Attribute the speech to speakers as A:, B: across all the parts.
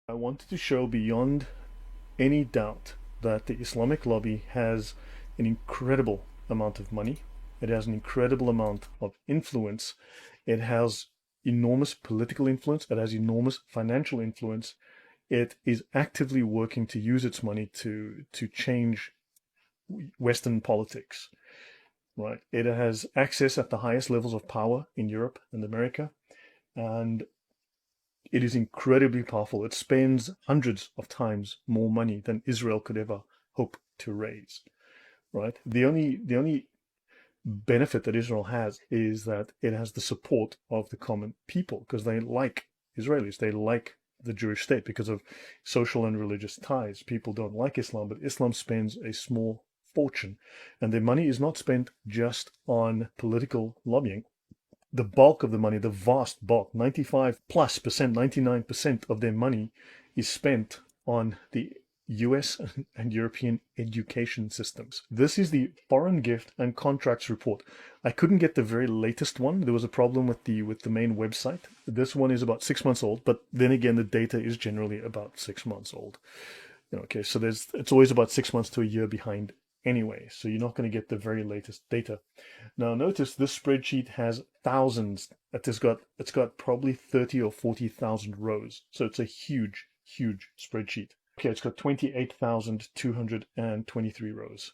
A: I wanted to show beyond any doubt that the Islamic lobby has an incredible amount of money. It has an incredible amount of influence. It has enormous political influence. It has enormous financial influence. It is actively working to use its money to change Western politics, right? It has access at the highest levels of power in Europe and America, and it is incredibly powerful. It spends hundreds of times more money than Israel could ever hope to raise, right? The only benefit that Israel has is that it has the support of the common people because they like Israelis. They like the Jewish state because of social and religious ties. People don't like Islam, but Islam spends a small fortune, and their money is not spent just on political lobbying. The bulk of the money, the vast bulk, 95+%, 99% of their money is spent on the US and European education systems. This is the Foreign Gift and Contracts Report. I couldn't get the very latest one. There was a problem with the main website. This one is about 6 months old, but then again, the data is generally about 6 months old. Okay, so it's always about 6 months to a year behind anyway, so you're not going to get the very latest data. Now notice this spreadsheet has thousands. It's got probably 30 or 40,000 rows, so it's a huge spreadsheet. Okay, it's got 28,223 rows.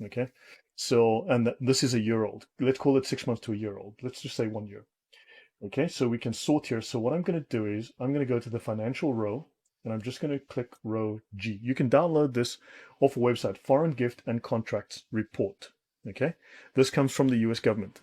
A: Okay, so and this is a year old. Let's call it 6 months to a year old. Let's just say 1 year. Okay, so we can sort here. So what I'm going to do is I'm going to go to the financial row, and I'm just going to click row G. You can download this off a website, Foreign Gift and Contracts Report. Okay, this comes from the US government.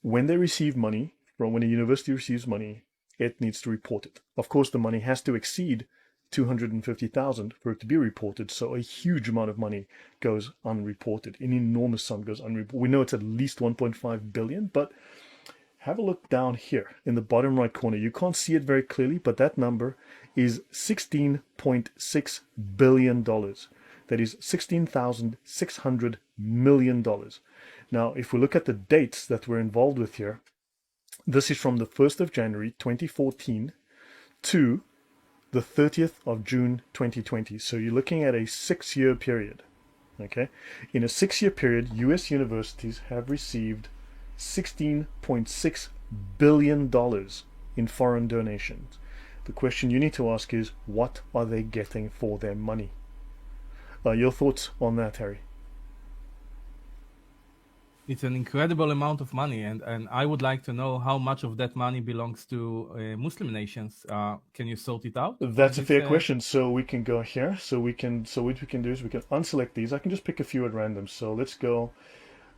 A: When they receive money, when a university receives money, it needs to report it. Of course, the money has to exceed 250,000 for it to be reported. So a huge amount of money goes unreported. An enormous sum goes unreported. We know it's at least 1.5 billion, but have a look down here in the bottom right corner. You can't see it very clearly, but that number is $16.6 billion. That is $16,600 million. Now, if we look at the dates that we're involved with here, this is from the 1st of January 2014 to the 30th of June 2020. So you're looking at a 6-year period. Okay, in a 6-year period, US universities have received $16.6 billion in foreign donations. The question you need to ask is, what are they getting for their money? Your thoughts on that, Harry?
B: It's an incredible amount of money, and I would like to know how much of that money belongs to Muslim nations. Can you sort it out?
A: That's a fair question. So we can go here. So what we can do is we can unselect these. I can just pick a few at random. So let's go.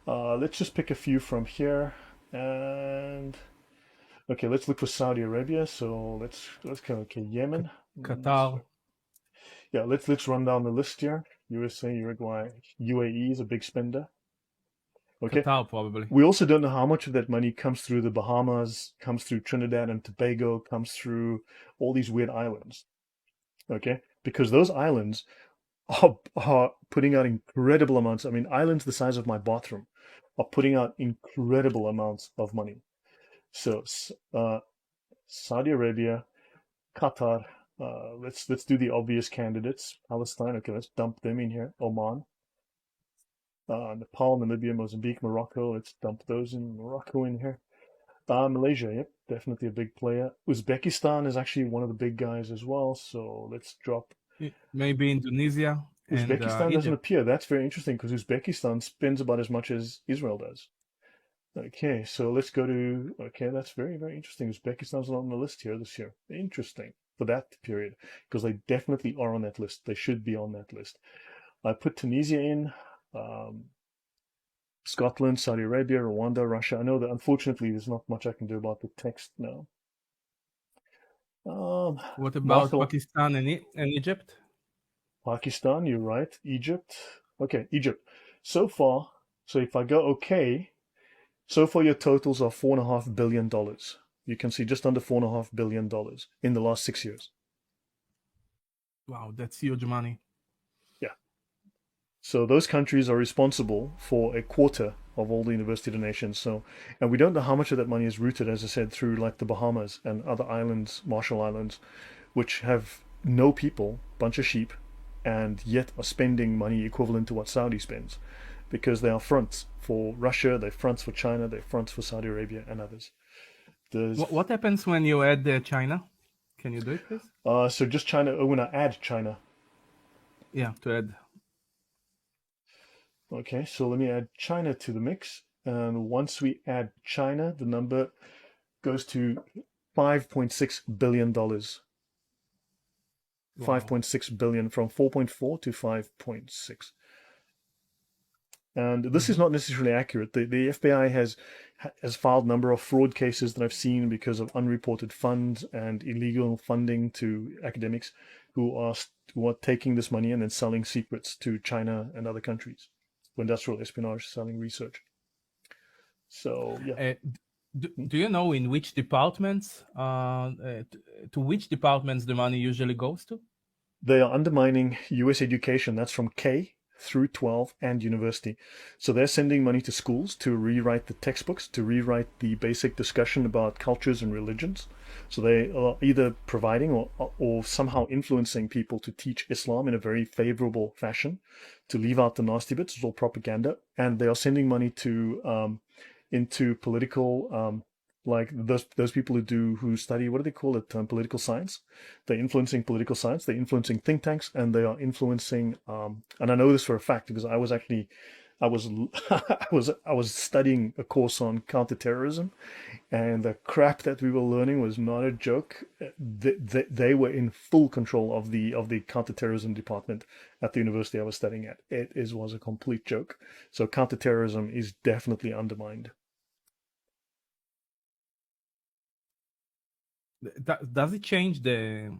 A: Let's just pick a few from here, and okay, let's look for Saudi Arabia. So let's go. Okay, Yemen,
B: Qatar.
A: Yeah, let's run down the list here. USA, Uruguay, UAE is a big spender. Okay.
B: Qatar, probably.
A: We also don't know how much of that money comes through the Bahamas, comes through Trinidad and Tobago, comes through all these weird islands. Okay, because those islands are putting out incredible amounts. I mean, islands the size of my bathroom are putting out incredible amounts of money. So Saudi Arabia, Qatar, let's do the obvious candidates. Palestine, okay, let's dump them in here. Oman, Nepal, Namibia, Mozambique, Morocco, let's dump those in Morocco in here. Malaysia, yep, definitely a big player. Uzbekistan is actually one of the big guys as well, so let's drop.
B: Maybe Indonesia.
A: Uzbekistan doesn't appear. That's very interesting because Uzbekistan spends about as much as Israel does. Okay, so let's go to, okay, that's very, very interesting. Uzbekistan's not on the list here this year. Interesting for that period because they definitely are on that list. They should be on that list. I put Tunisia in, Scotland, Saudi Arabia, Rwanda, Russia. I know that unfortunately there's not much I can do about the text now.
B: What about Pakistan and Egypt?
A: Pakistan, you're right. Egypt. Okay, Egypt. So far, so if I go okay, so far your totals are $4.5 billion. You can see just under $4.5 billion in the last 6 years.
B: Wow, that's huge money.
A: Yeah. So those countries are responsible for a quarter of all the university donations. So, and we don't know how much of that money is routed, as I said, through like the Bahamas and other islands, Marshall Islands, which have no people, bunch of sheep, and yet are spending money equivalent to what Saudi spends, because they are fronts for Russia, they're fronts for China, they're fronts for Saudi Arabia and others.
B: What happens when you add China? Can you do it, please?
A: So just China. Oh, when I add China.
B: Yeah, to add.
A: Okay, so let me add China to the mix. And once we add China, the number goes to $5.6 billion.
B: Wow.
A: 5.6 billion, from 4.4 to 5.6. And this is not necessarily accurate. The FBI has filed a number of fraud cases that I've seen because of unreported funds and illegal funding to academics who are taking this money and then selling secrets to China and other countries. Industrial espionage, selling research. So yeah.
B: Do you know in which departments, to which departments the money usually goes to?
A: They are undermining U.S. education. That's from K through 12 and university. So they're sending money to schools to rewrite the textbooks, to rewrite the basic discussion about cultures and religions. So they are either providing or somehow influencing people to teach Islam in a very favorable fashion, to leave out the nasty bits. It's all propaganda. And they are sending money to into political like those people who study, what do they call it, political science. They're influencing political science, they're influencing think tanks, and they are influencing and I know this for a fact because I was I was studying a course on counterterrorism, and the crap that we were learning was not a joke. They were in full control of the counterterrorism department at the university I was studying at. Was a complete joke. So counterterrorism is definitely undermined.
B: Does it change the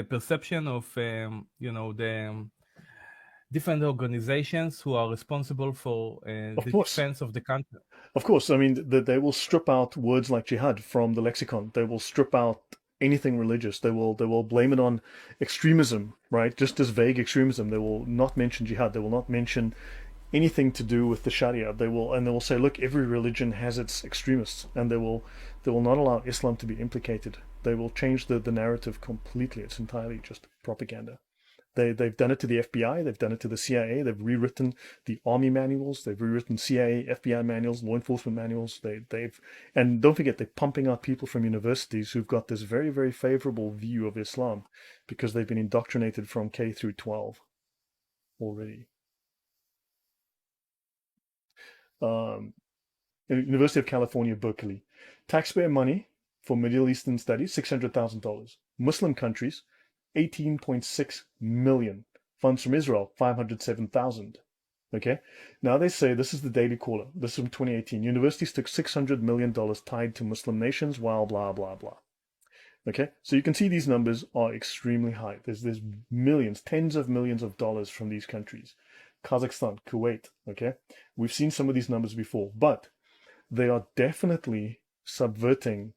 B: perception of the different organizations who are responsible for the defense of the country?
A: Of course, I mean they will strip out words like jihad from the lexicon. They will strip out anything religious. They will blame it on extremism, right? Just as vague extremism. They will not mention jihad. They will not mention anything to do with the Sharia. They will say, look, every religion has its extremists, and they will not allow Islam to be implicated. They will change the narrative completely. It's entirely just propaganda. They've done it to the FBI. They've done it to the CIA. They've rewritten the army manuals. They've rewritten CIA, FBI manuals, law enforcement manuals. And don't forget, they're pumping out people from universities who've got this very, very favorable view of Islam because they've been indoctrinated from K through 12 already. University of California, Berkeley. Taxpayer money for Middle Eastern studies, $600,000. Muslim countries, 18.6 million. Funds from Israel, 507,000. Okay. Now they say, this is the Daily Caller. This is from 2018. Universities took $600 million tied to Muslim nations, while blah, blah, blah. Okay. So you can see these numbers are extremely high. There's millions, tens of millions of dollars from these countries. Kazakhstan, Kuwait. Okay. We've seen some of these numbers before, but they are definitely subverting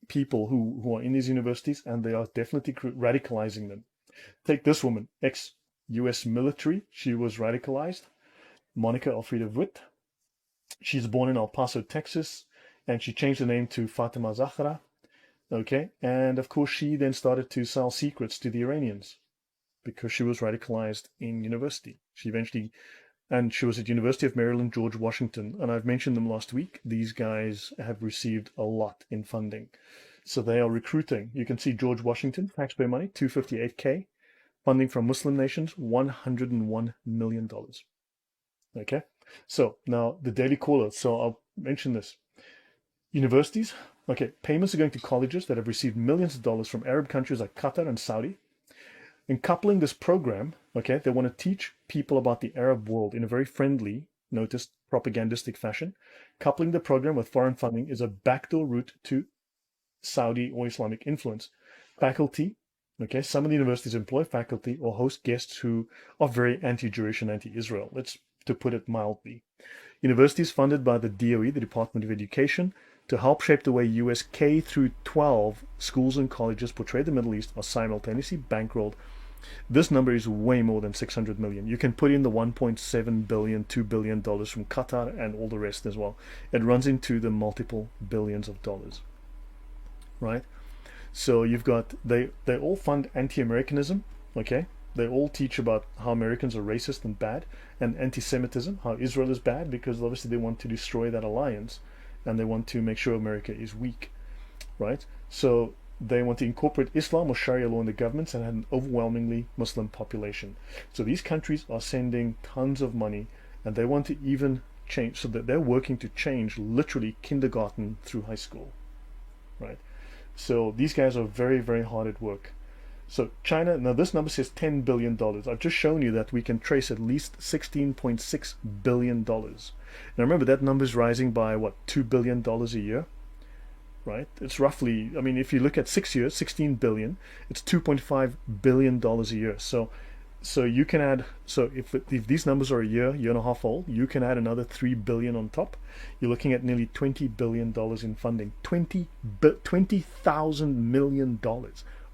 A: people who are in these universities, and they are definitely radicalizing them. Take this woman, ex-US military. She was radicalized. Monica Elfriede Witt. She's born in El Paso, Texas, and she changed her name to Fatima Zahra. Okay, and of course she then started to sell secrets to the Iranians because she was radicalized in university. And she was at University of Maryland, George Washington, and I've mentioned them last week. These guys have received a lot in funding. So they are recruiting. You can see George Washington, taxpayer money, $258K. Funding from Muslim nations, $101 million. Okay, so now the Daily Caller. So I'll mention this. Universities, okay, payments are going to colleges that have received millions of dollars from Arab countries like Qatar and Saudi. In coupling this program, okay, they want to teach people about the Arab world in a very friendly, notice, propagandistic fashion. Coupling the program with foreign funding is a backdoor route to Saudi or Islamic influence. Faculty, okay, some of the universities employ faculty or host guests who are very anti-Jewish and anti-Israel, to put it mildly. Universities funded by the DOE, the Department of Education, to help shape the way US K through 12 schools and colleges portray the Middle East are simultaneously bankrolled. This number is way more than 600 million. You can put in the 1.7 billion, $2 billion from Qatar and all the rest as well. It runs into the multiple billions of dollars, right? So you've got they all fund anti-Americanism, okay? They all teach about how Americans are racist and bad, and anti-Semitism, how Israel is bad, because obviously they want to destroy that alliance, and they want to make sure America is weak, right? So they want to incorporate Islam or Sharia law in the governments and have an overwhelmingly Muslim population. So these countries are sending tons of money, and they want to even change, so that they're working to change literally kindergarten through high school, right? So these guys are very, very hard at work. So China, now this number says $10 billion. I've just shown you that we can trace at least $16.6 billion. Now remember, that number is rising by what, $2 billion a year, right? It's roughly, I mean, if you look at 6 years, 16 billion, it's $2.5 billion a year. So you can add, so if these numbers are a year and a half old, you can add another 3 billion on top. You're looking at nearly $20 billion in funding. $20,000 million.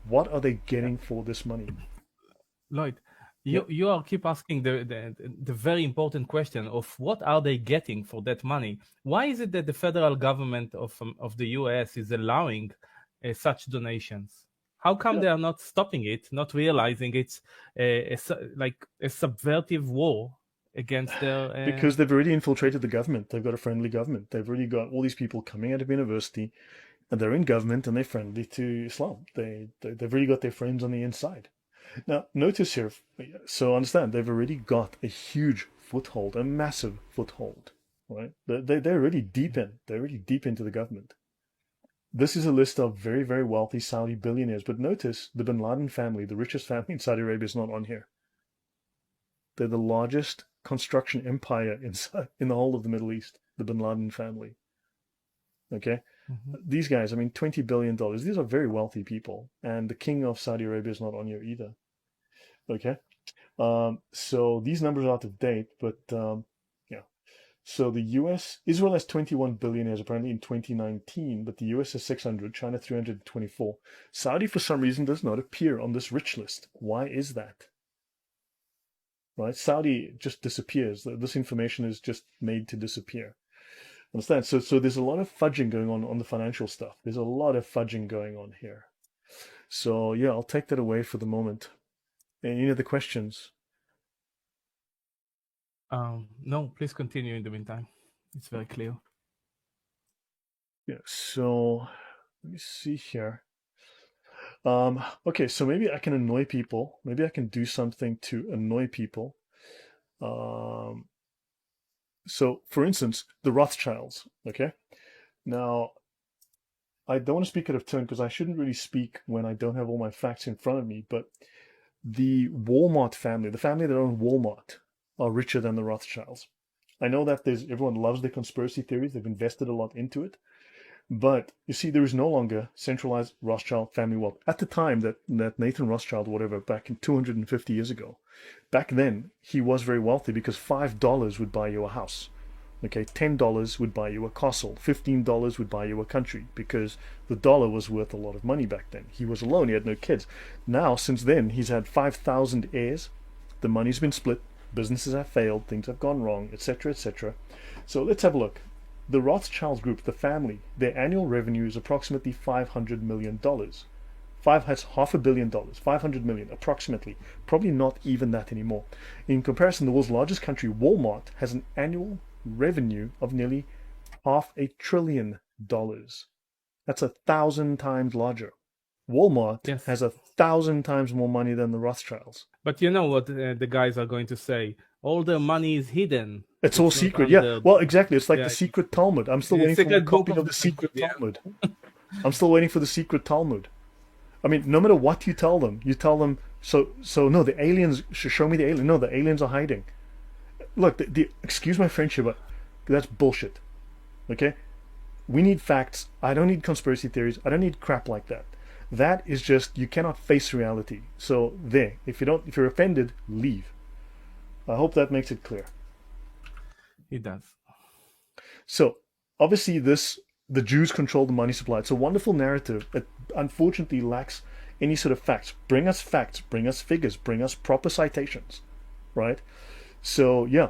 A: What are they getting for this money?
B: Lloyd, you are keep asking the very important question of what are they getting for that money? Why is it that the federal government of the US is allowing such donations? How come they are not stopping it, not realizing it's like a subvertive war against their...
A: Because they've already infiltrated the government. They've got a friendly government. They've already got all these people coming out of university, and they're in government, and they're friendly to Islam. They've already got their friends on the inside. Now, notice here, so understand, they've already got a huge foothold, a massive foothold, right? They're already deep in. They're already deep into the government. This is a list of very, very wealthy Saudi billionaires. But notice the bin Laden family, the richest family in Saudi Arabia, is not on here. They're the largest construction empire in the whole of the Middle East, the bin Laden family. Okay? Mm-hmm. These guys, I mean, $20 billion. These are very wealthy people. And the king of Saudi Arabia is not on here either. Okay? So these numbers are out of date, but so the Israel has 21 billionaires apparently in 2019, but the US has 600, China 324. Saudi, for some reason, does not appear on this rich list. Why is that? Right? Saudi just disappears. This information is just made to disappear. Understand? So there's a lot of fudging going on the financial stuff. There's a lot of fudging going on here. So yeah, I'll take that away for the moment. Any other questions?
B: No, please continue in the meantime. It's very clear.
A: Yeah, so let me see here. Okay, so maybe I can annoy people. Maybe I can do something to annoy people. So, for instance, the Rothschilds, okay? Now, I don't want to speak out of turn because I shouldn't really speak when I don't have all my facts in front of me, but the Walmart family, the family that owned Walmart, are richer than the Rothschilds. I know that everyone loves the conspiracy theories. They've invested a lot into it. But you see, there is no longer centralized Rothschild family wealth. At the time that Nathan Rothschild, whatever, back in 250 years ago, back then, he was very wealthy because $5 would buy you a house. Okay, $10 would buy you a castle. $15 would buy you a country because the dollar was worth a lot of money back then. He was alone. He had no kids. Now, since then, he's had 5,000 heirs. The money's been split. Businesses have failed. Things have gone wrong, etc., etc. So let's have a look. The Rothschild group, the family, their annual revenue is approximately $500 million. Has $500 million, $500 million, approximately. Probably not even that anymore. In comparison, the world's largest country, Walmart, has an annual revenue of nearly $500 billion. That's 1,000 times larger. Walmart has 1,000 times more money than the Rothschilds.
B: But you know what the guys are going to say? All their money is hidden.
A: It's all secret, yeah. Well, exactly. It's like the secret Talmud. I'm still waiting for a copy of the secret Talmud. I'm still waiting for the secret Talmud. I mean, no matter what you tell them, so no, the aliens, show me the alien. No, the aliens are hiding. Look, excuse my French here, but that's bullshit. Okay? We need facts. I don't need conspiracy theories. I don't need crap like that. That is just, you cannot face reality. So there, if you're offended, leave. I hope that makes it clear.
B: It does.
A: So obviously the Jews control the money supply. It's a wonderful narrative. It unfortunately lacks any sort of facts. Bring us facts, bring us figures, bring us proper citations, right? So yeah.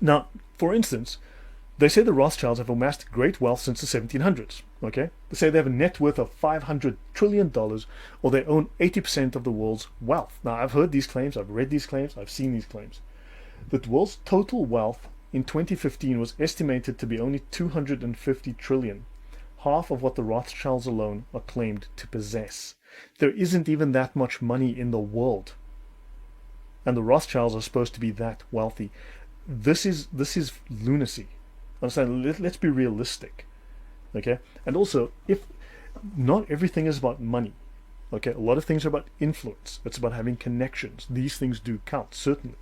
A: Now, for instance, they say the Rothschilds have amassed great wealth since the 1700s. Okay, say they have a net worth of $500 trillion, or they own 80% of the world's wealth. Now, I've heard these claims, I've read these claims, I've seen these claims. The world's total wealth in 2015 was estimated to be only 250 trillion, half of what the Rothschilds alone are claimed to possess. There isn't even that much money in the world, and the Rothschilds are supposed to be that wealthy. This is lunacy. Understand? Let's be realistic. Okay, and also, if not everything is about money, okay, a lot of things are about influence. It's about having connections. These things do count, certainly,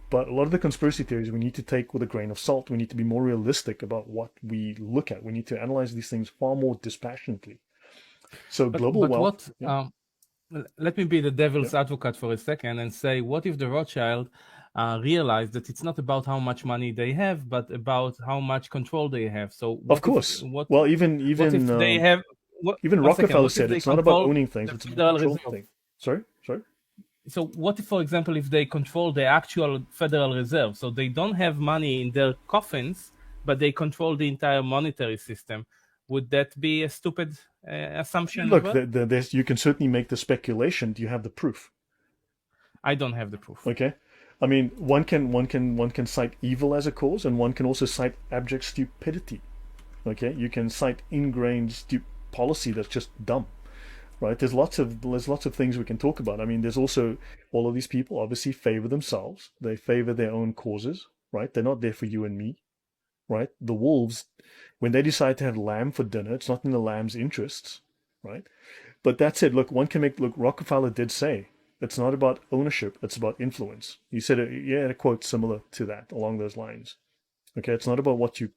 A: but a lot of the conspiracy theories we need to take with a grain of salt. We need to be more realistic about what we look at. We need to analyze these things far more dispassionately. So global wealth.
B: Let me be the devil's advocate for a second and say, what if the Rothschild realize that it's not about how much money they have, but about how much control they have? So
A: of course, even
B: they have,
A: even Rockefeller said it's not about owning things, it's about controlling things. Sorry.
B: So what if, for example, if they control the actual Federal Reserve, so they don't have money in their coffins, but they control the entire monetary system? Would that be a stupid assumption?
A: Look, you can certainly make the speculation. Do you have the proof?
B: I don't have the proof.
A: Okay, I mean, one can cite evil as a cause, and one can also cite abject stupidity. Okay, you can cite ingrained policy that's just dumb. Right? There's lots of things we can talk about. I mean, there's also all of these people obviously favor themselves. They favor their own causes. Right? They're not there for you and me. Right? The wolves, when they decide to have lamb for dinner, it's not in the lamb's interests. Right? But that said, look, Rockefeller did say it's not about ownership, it's about influence. He said a quote similar to that, along those lines. Okay, it's not about what you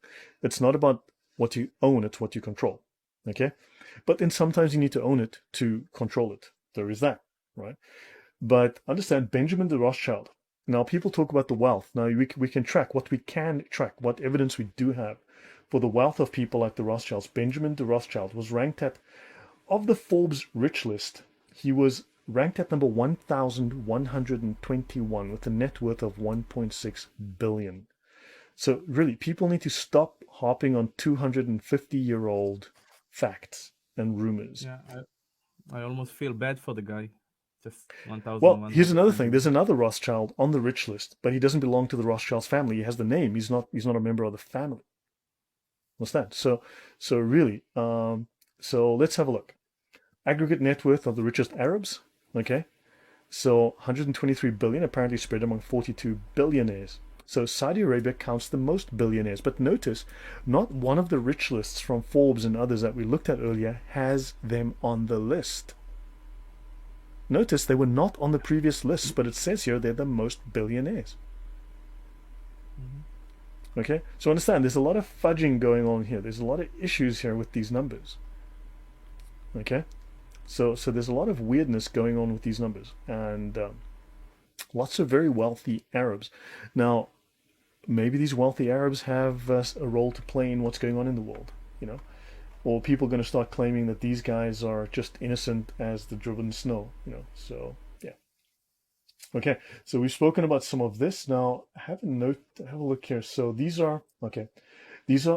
A: own, it's what you control. Okay, but then sometimes you need to own it to control it. There is that, right? But understand, Benjamin the Rothschild. Now, people talk about the wealth. Now, we can track what evidence we do have for the wealth of people like the Rothschilds. Benjamin the Rothschild was ranked of the Forbes rich list, he was ranked at number 1,121 with a net worth of 1.6 billion. So really, people need to stop harping on 250-year-old facts and rumors.
B: Yeah, I almost feel bad for the guy. Just 1,000.
A: Well, here's another thing. There's another Rothschild on the rich list, but he doesn't belong to the Rothschilds family. He has the name. He's not a member of the family. What's that? So really, so let's have a look. Aggregate net worth of the richest Arabs. Okay, so 123 billion apparently spread among 42 billionaires. So Saudi Arabia counts the most billionaires. But notice, not one of the rich lists from Forbes and others that we looked at earlier has them on the list. Notice they were not on the previous lists, but it says here they're the most billionaires. Mm-hmm. Okay, so understand, there's a lot of fudging going on here. There's a lot of issues here with these numbers. Okay, so there's a lot of weirdness going on with these numbers, and lots of very wealthy Arabs. Now, maybe these wealthy Arabs have a role to play in what's going on in the world, or people are going to start claiming that these guys are just innocent as the driven snow, so yeah. Okay, so we've spoken about some of this. Now have a look here. So these are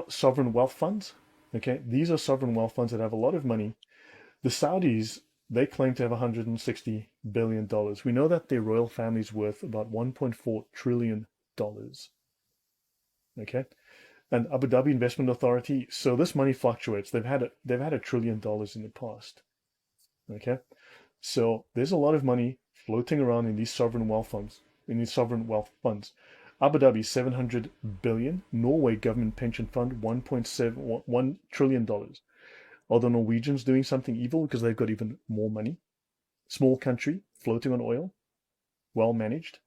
A: sovereign wealth funds. Okay, these are sovereign wealth funds that have a lot of money. The Saudis, they claim to have $160 billion. We know that their royal family's worth about $1.4 trillion. Okay, and Abu Dhabi Investment Authority. So this money fluctuates. They've had $1 trillion in the past. Okay, so there's a lot of money floating around in these sovereign wealth funds. Abu Dhabi, 700 billion. Norway Government Pension Fund, $1 trillion. Are the Norwegians doing something evil because they've got even more money? Small country, floating on oil, well managed.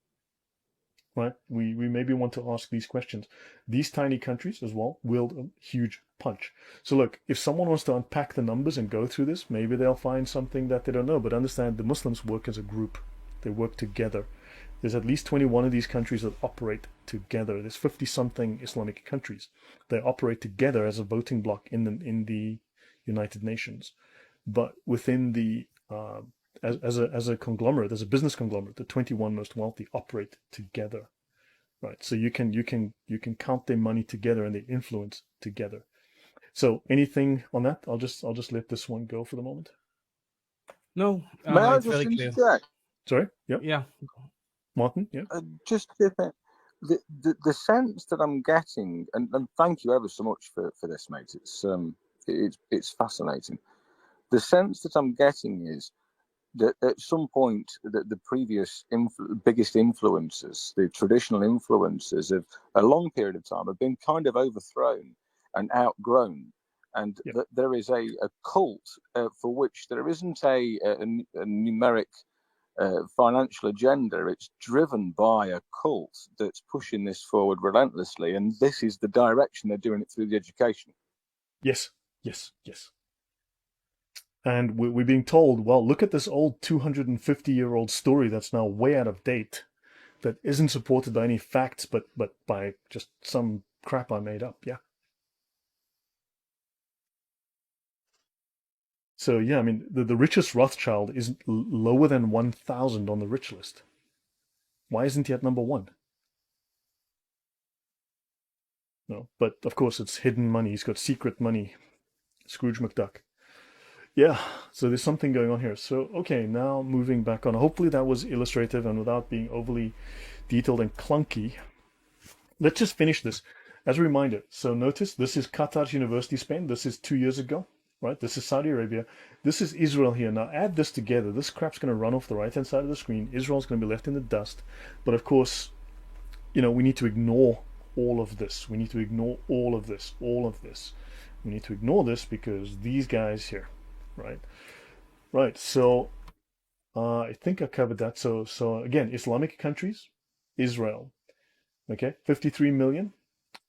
A: Right? We maybe want to ask these questions. These tiny countries as well wield a huge punch. So look, if someone wants to unpack the numbers and go through this, maybe they'll find something that they don't know. But understand, the Muslims work as a group. They work together. There's at least 21 of these countries that operate together. There's 50-something Islamic countries. They operate together as a voting bloc in the United Nations. But within the as a conglomerate, as a business conglomerate, the 21 most wealthy operate together. Right. So you can count their money together and their influence together. So anything on that? I'll just let this one go for the moment.
B: No,
C: May I
B: it's
C: just
B: very clear.
C: interject?
A: Sorry. Yeah.
B: Yeah.
A: Martin. Yeah.
C: Just the sense that I'm getting, and thank you ever so much for this, mate. It's fascinating. The sense that I'm getting is that at some point the previous biggest influences, the traditional influences of a long period of time, have been kind of overthrown and outgrown, and that there is a cult for which there isn't a numeric financial agenda. It's driven by a cult that's pushing this forward relentlessly, and this is the direction they're doing it through the education.
A: Yes. And we're being told, well, look at this old 250-year-old story that's now way out of date, that isn't supported by any facts, but by just some crap I made up. Yeah. So yeah, I mean, the richest Rothschild is lower than 1,000 on the rich list. Why isn't he at number one? No, but of course it's hidden money. He's got secret money. Scrooge McDuck. Yeah, so there's something going on here. So, okay, now moving back on. Hopefully that was illustrative and without being overly detailed and clunky. Let's just finish this. As a reminder, so notice this is Qatar's university spend. This is 2 years ago, right? This is Saudi Arabia. This is Israel here. Now add this together. This crap's going to run off the right-hand side of the screen. Israel's going to be left in the dust. But of course, we need to ignore all of this. We need to ignore all of this. We need to ignore this because these guys here, right? So I think I covered that. So again, Islamic countries, Israel, okay, 53 million,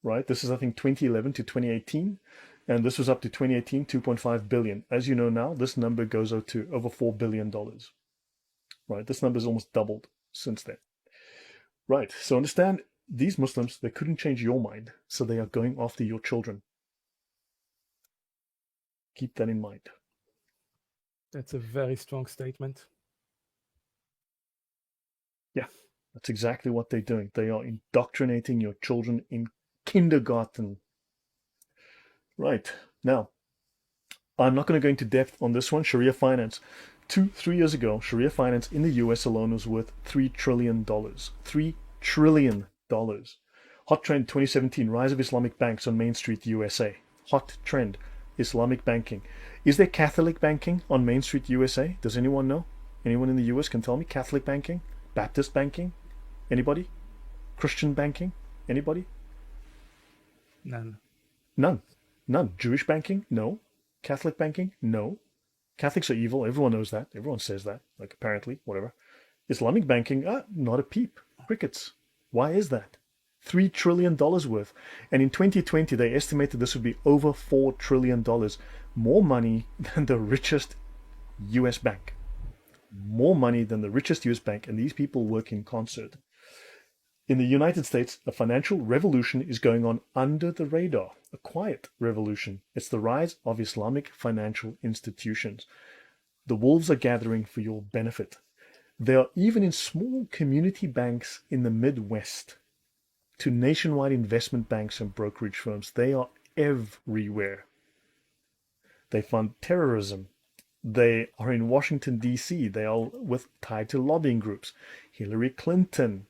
A: right? This is, I think, 2011 to 2018, and this was up to 2018, 2.5 billion. As you know now, this number goes up to over $4 billion, right? This number is almost doubled since then, right? So understand, these Muslims, they couldn't change your mind, so they are going after your children. Keep that in mind.
B: That's a very strong statement.
A: Yeah, that's exactly what they're doing. They are indoctrinating your children in kindergarten. Right. Now, I'm not going to go into depth on this one. Sharia finance. 3 years ago, Sharia finance in the US alone was worth $3 trillion. $3 trillion. Hot trend 2017, rise of Islamic banks on Main Street, USA. Hot trend, Islamic banking. Is there Catholic banking on Main Street, USA? Does anyone know? Anyone in the US can tell me? Catholic banking? Baptist banking? Anybody? Christian banking? Anybody?
B: None.
A: Jewish banking? No. Catholic banking? No. Catholics are evil. Everyone knows that. Everyone says that. Like, apparently, whatever. Islamic banking? Not a peep. Crickets. Why is that? $3 trillion worth. And in 2020, they estimated this would be over $4 trillion. More money than the richest US bank. More money than the richest US bank. And these people work in concert. In the United States, a financial revolution is going on under the radar, a quiet revolution. It's the rise of Islamic financial institutions. The wolves are gathering for your benefit. They are even in small community banks in the Midwest to nationwide investment banks and brokerage firms. They are everywhere. They fund terrorism. They are in Washington, D.C. They are tied to lobbying groups. Hillary Clinton,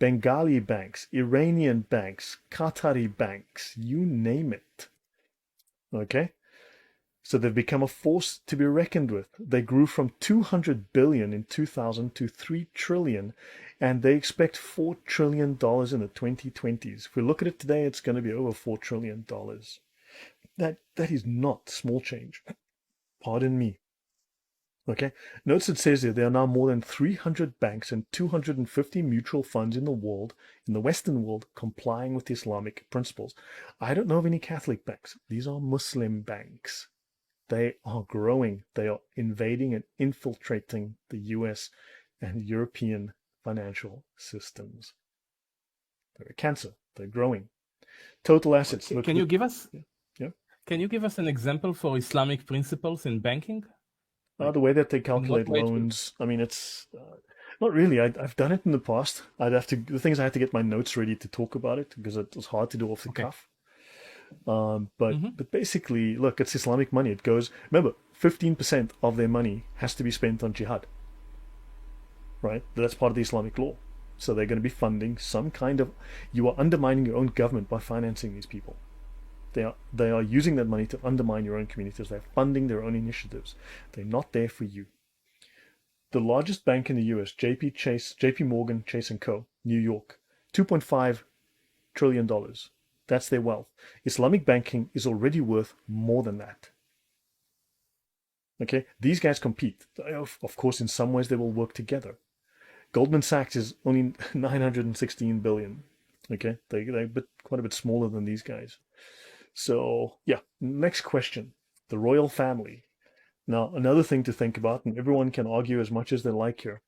A: Bengali banks, Iranian banks, Qatari banks, you name it. Okay? So they've become a force to be reckoned with. They grew from 200 billion in 2000 to 3 trillion, and they expect $4 trillion in the 2020s. If we look at it today, it's going to be over $4 trillion. That is not small change. Pardon me. Okay, notice it says there are now more than 300 banks and 250 mutual funds in the world, in the Western world, complying with Islamic principles. I don't know of any Catholic banks. These are Muslim banks. They are growing. They are invading and infiltrating the US and European financial systems. They're a cancer. They're growing. Total assets.
B: Can you give us?
A: Yeah.
B: Can you give us an example for Islamic principles in banking?
A: The way that they calculate loans, I mean, it's not really. I've done it in the past. The thing is, I had to get my notes ready to talk about it because it was hard to do off the cuff. But basically, look, it's Islamic money. It goes. Remember, 15% of their money has to be spent on jihad, right? That's part of the Islamic law. So they're going to be funding some kind of. You are undermining your own government by financing these people. They are using that money to undermine your own communities. They're funding their own initiatives. They're not there for you. The largest bank in the US, JP Morgan Chase and Co., New York, $2.5 trillion. That's their wealth. Islamic banking is already worth more than that. Okay, these guys compete. Of course, in some ways they will work together. Goldman Sachs is only 916 billion. Okay, they're quite a bit smaller than these guys. So yeah, next question. The royal family. Now, another thing to think about, and everyone can argue as much as they like here.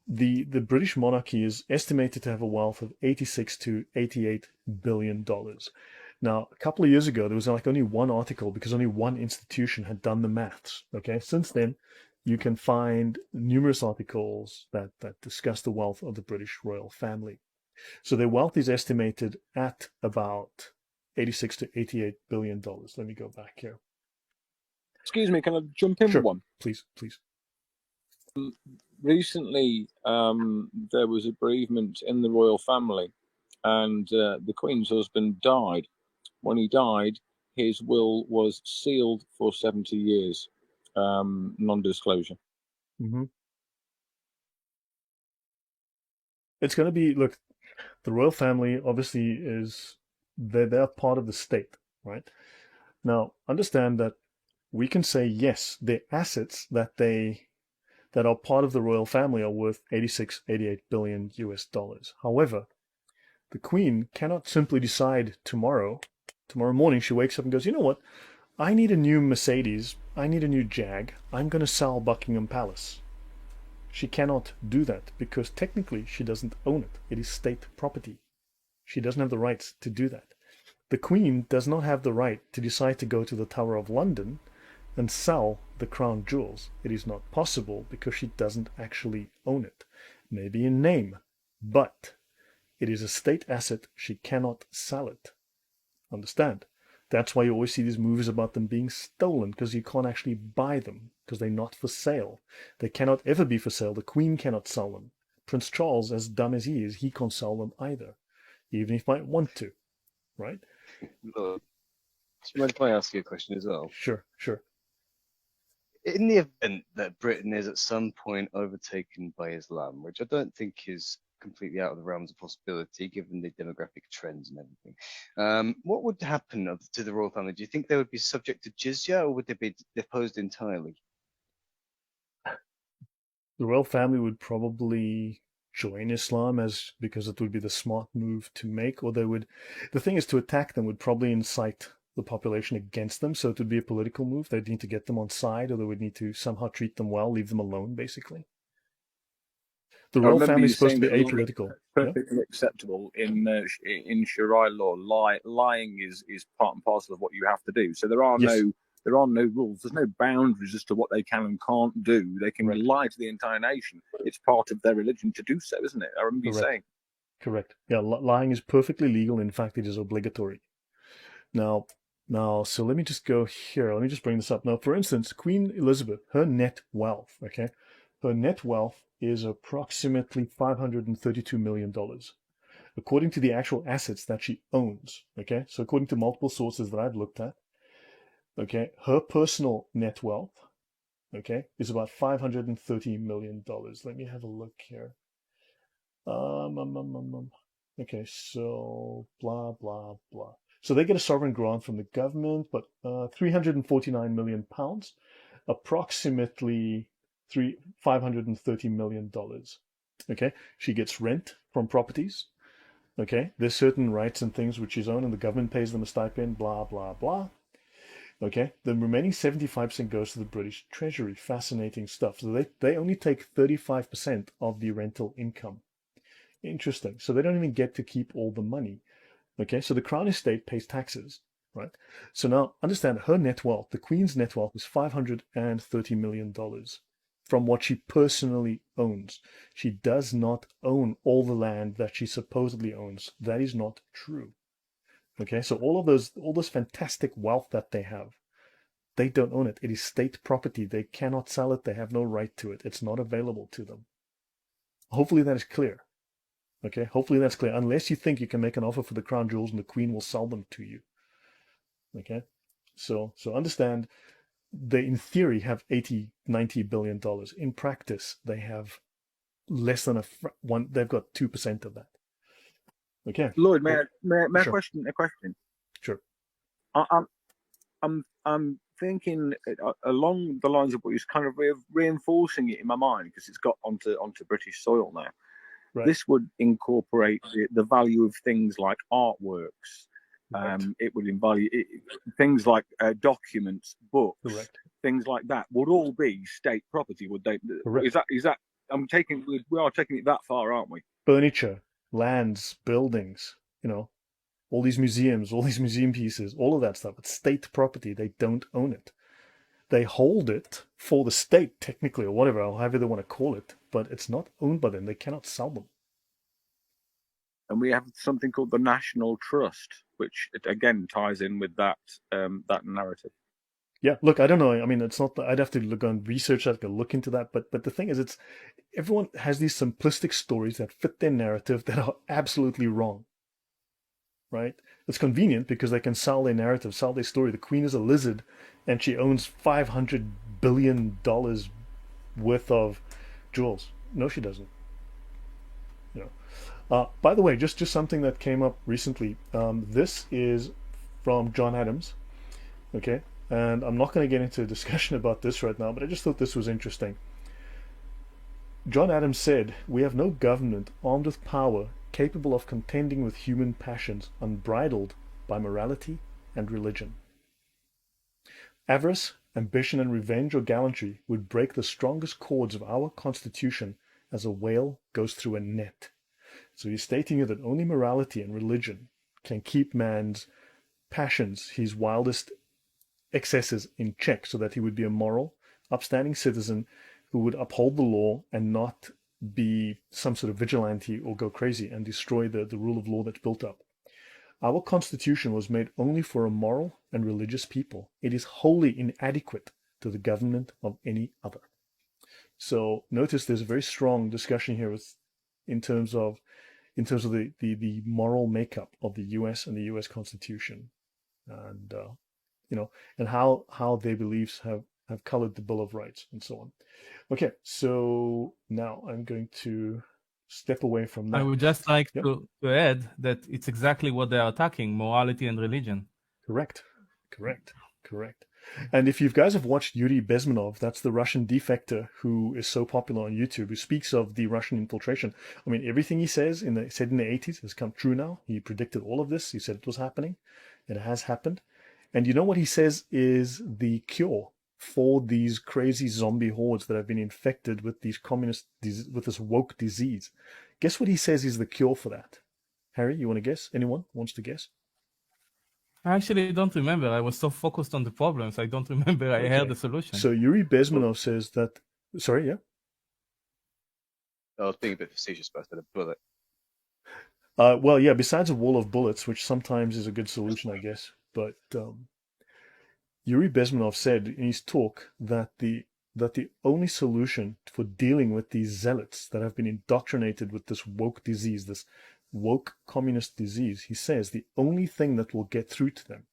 A: The British monarchy is estimated to have a wealth of 86 to 88 billion dollars. Now, a couple of years ago, there was like only one article because only one institution had done the maths. Okay, since then, you can find numerous articles that discuss the wealth of the British royal family. So their wealth is estimated at about 86 to 88 billion dollars. Let me go back here.
C: Excuse me, can I jump in
A: Sure.
C: with one?
A: Please.
C: Recently, there was a bereavement in the royal family, and the Queen's husband died. When he died, his will was sealed for 70 years, non-disclosure.
A: Mm-hmm. It's going to be, look, the royal family obviously is, they're part of the state, right? Now, understand that we can say, yes, their assets that are part of the royal family are worth 86, 88 billion US dollars. However, the Queen cannot simply decide tomorrow morning she wakes up and goes, you know what, I need a new Mercedes, I need a new Jag, I'm going to sell Buckingham Palace. She cannot do that because technically she doesn't own it. It is state property. She doesn't have the rights to do that. The Queen does not have the right to decide to go to the Tower of London and sell the crown jewels. It is not possible because she doesn't actually own it. Maybe in name, but it is a state asset. She cannot sell it. Understand? That's why you always see these movies about them being stolen, because you can't actually buy them, because they're not for sale. They cannot ever be for sale. The Queen cannot sell them. Prince Charles, as dumb as he is, he can't sell them either, even if he might want to, right?
D: Look, do you mind if I ask you a question as well?
A: Sure.
D: In the event that Britain is at some point overtaken by Islam, which I don't think is completely out of the realms of possibility given the demographic trends and everything, what would happen to the royal family? Do you think they would be subject to jizya, or would they be deposed entirely?
A: The royal family would probably join Islam because it would be the smart move to make, or the thing is, to attack them would probably incite the population against them, so it would be a political move. They'd need to get them on side, or they would need to somehow treat them well, leave them alone, basically. The royal family is supposed to be apolitical.
C: Perfectly acceptable in Sharia law. Lying is part and parcel of what you have to do. So there are no rules. There's no boundaries as to what they can and can't do. They can lie to the entire nation. It's part of their religion to do so, isn't it? I remember you saying.
A: Correct. Yeah, lying is perfectly legal. In fact, it is obligatory. Now, so let me just go here. Let me just bring this up. Now, for instance, Queen Elizabeth, her net wealth, okay? Her net wealth is approximately $532 million, according to the actual assets that she owns, okay? So according to multiple sources that I've looked at, okay, her personal net wealth, okay, is about $530 million. Let me have a look here. Okay, so blah, blah, blah. So they get a sovereign grant from the government, but 349 million pounds, approximately $530 million. Okay, she gets rent from properties. Okay, there's certain rights and things which she's owned, and the government pays them a stipend, blah, blah, blah. Okay, the remaining 75% goes to the British Treasury. Fascinating stuff. So they only take 35% of the rental income. Interesting. So they don't even get to keep all the money. Okay, so the Crown Estate pays taxes, right? So now understand her net wealth, the Queen's net wealth, is $530 million from what she personally owns. She does not own all the land that she supposedly owns. That is not true. Okay, so all this fantastic wealth that they have, they don't own it. It is state property. They cannot sell it. They have no right to it. It's not available to them. Hopefully that is clear. Okay, hopefully that's clear. Unless you think you can make an offer for the crown jewels and the queen will sell them to you. Okay, so understand they in theory have 80-90 billion dollars. In practice, they have less than one. They've got 2% of that. Okay,
C: Lloyd, may I
A: sure.
C: question a question?
A: Sure.
C: I'm thinking along the lines of what you're kind of reinforcing it in my mind, because it's got onto British soil now.
A: Right.
C: This would incorporate the value of things like artworks.
A: Correct.
C: It would invalue things like documents, books,
A: Correct.
C: things like that would all be state property, would they?
A: Correct.
C: Is that? We are taking it that far, aren't we?
A: Furniture, lands, buildings, all these museums, all these museum pieces, all of that stuff. It's state property. They don't own it. They hold it for the state, technically, or whatever, or however they want to call it, but it's not owned by them. They cannot sell them.
C: And we have something called the National Trust, which again ties in with that narrative.
A: Yeah, look, I don't know. I mean, it's not. I'd have to look on research. I'd have to look into that. But the thing is, everyone has these simplistic stories that fit their narrative that are absolutely wrong. Right? It's convenient because they can sell their narrative, sell their story. The queen is a lizard, and she owns $500 billion worth of jewels. No, she doesn't. By the way, just something that came up recently. This is from John Adams. Okay, and I'm not going to get into a discussion about this right now, but I just thought this was interesting. John Adams said, "We have no government armed with power capable of contending with human passions unbridled by morality and religion. Avarice, ambition, and revenge or gallantry would break the strongest cords of our constitution as a whale goes through a net." So he's stating here that only morality and religion can keep man's passions, his wildest excesses, in check, so that he would be a moral, upstanding citizen who would uphold the law and not be some sort of vigilante or go crazy and destroy the rule of law that's built up. Our constitution was made only for a moral and religious people. It is wholly inadequate to the government of any other. So notice there's a very strong discussion here in terms of the moral makeup of the U.S. and the U.S. Constitution, and and how their beliefs have colored the Bill of Rights and so on. Okay, so now I'm going to step away from that.
B: I would just like to add that it's exactly what they are attacking: morality and religion.
A: Correct. And if you guys have watched Yuri Bezmenov, that's the Russian defector who is so popular on YouTube, who speaks of the Russian infiltration. I mean, everything he says said in the 80s has come true now. He predicted all of this. He said it was happening. It has happened. And you know what he says is the cure for these crazy zombie hordes that have been infected with these with this woke disease? Guess what he says is the cure for that? Harry, you want to guess? Anyone wants to guess?
B: I actually don't remember. I was so focused on the problems. I don't remember I heard the solution.
A: So Yuri Bezmenov says that... Sorry, yeah?
D: I was being a bit facetious, but I said a bullet.
A: Well, yeah, besides a wall of bullets, which sometimes is a good solution, I guess. But Yuri Bezmenov said in his talk that the only solution for dealing with these zealots that have been indoctrinated with this woke disease, this woke communist disease, he says the only thing that will get through to them,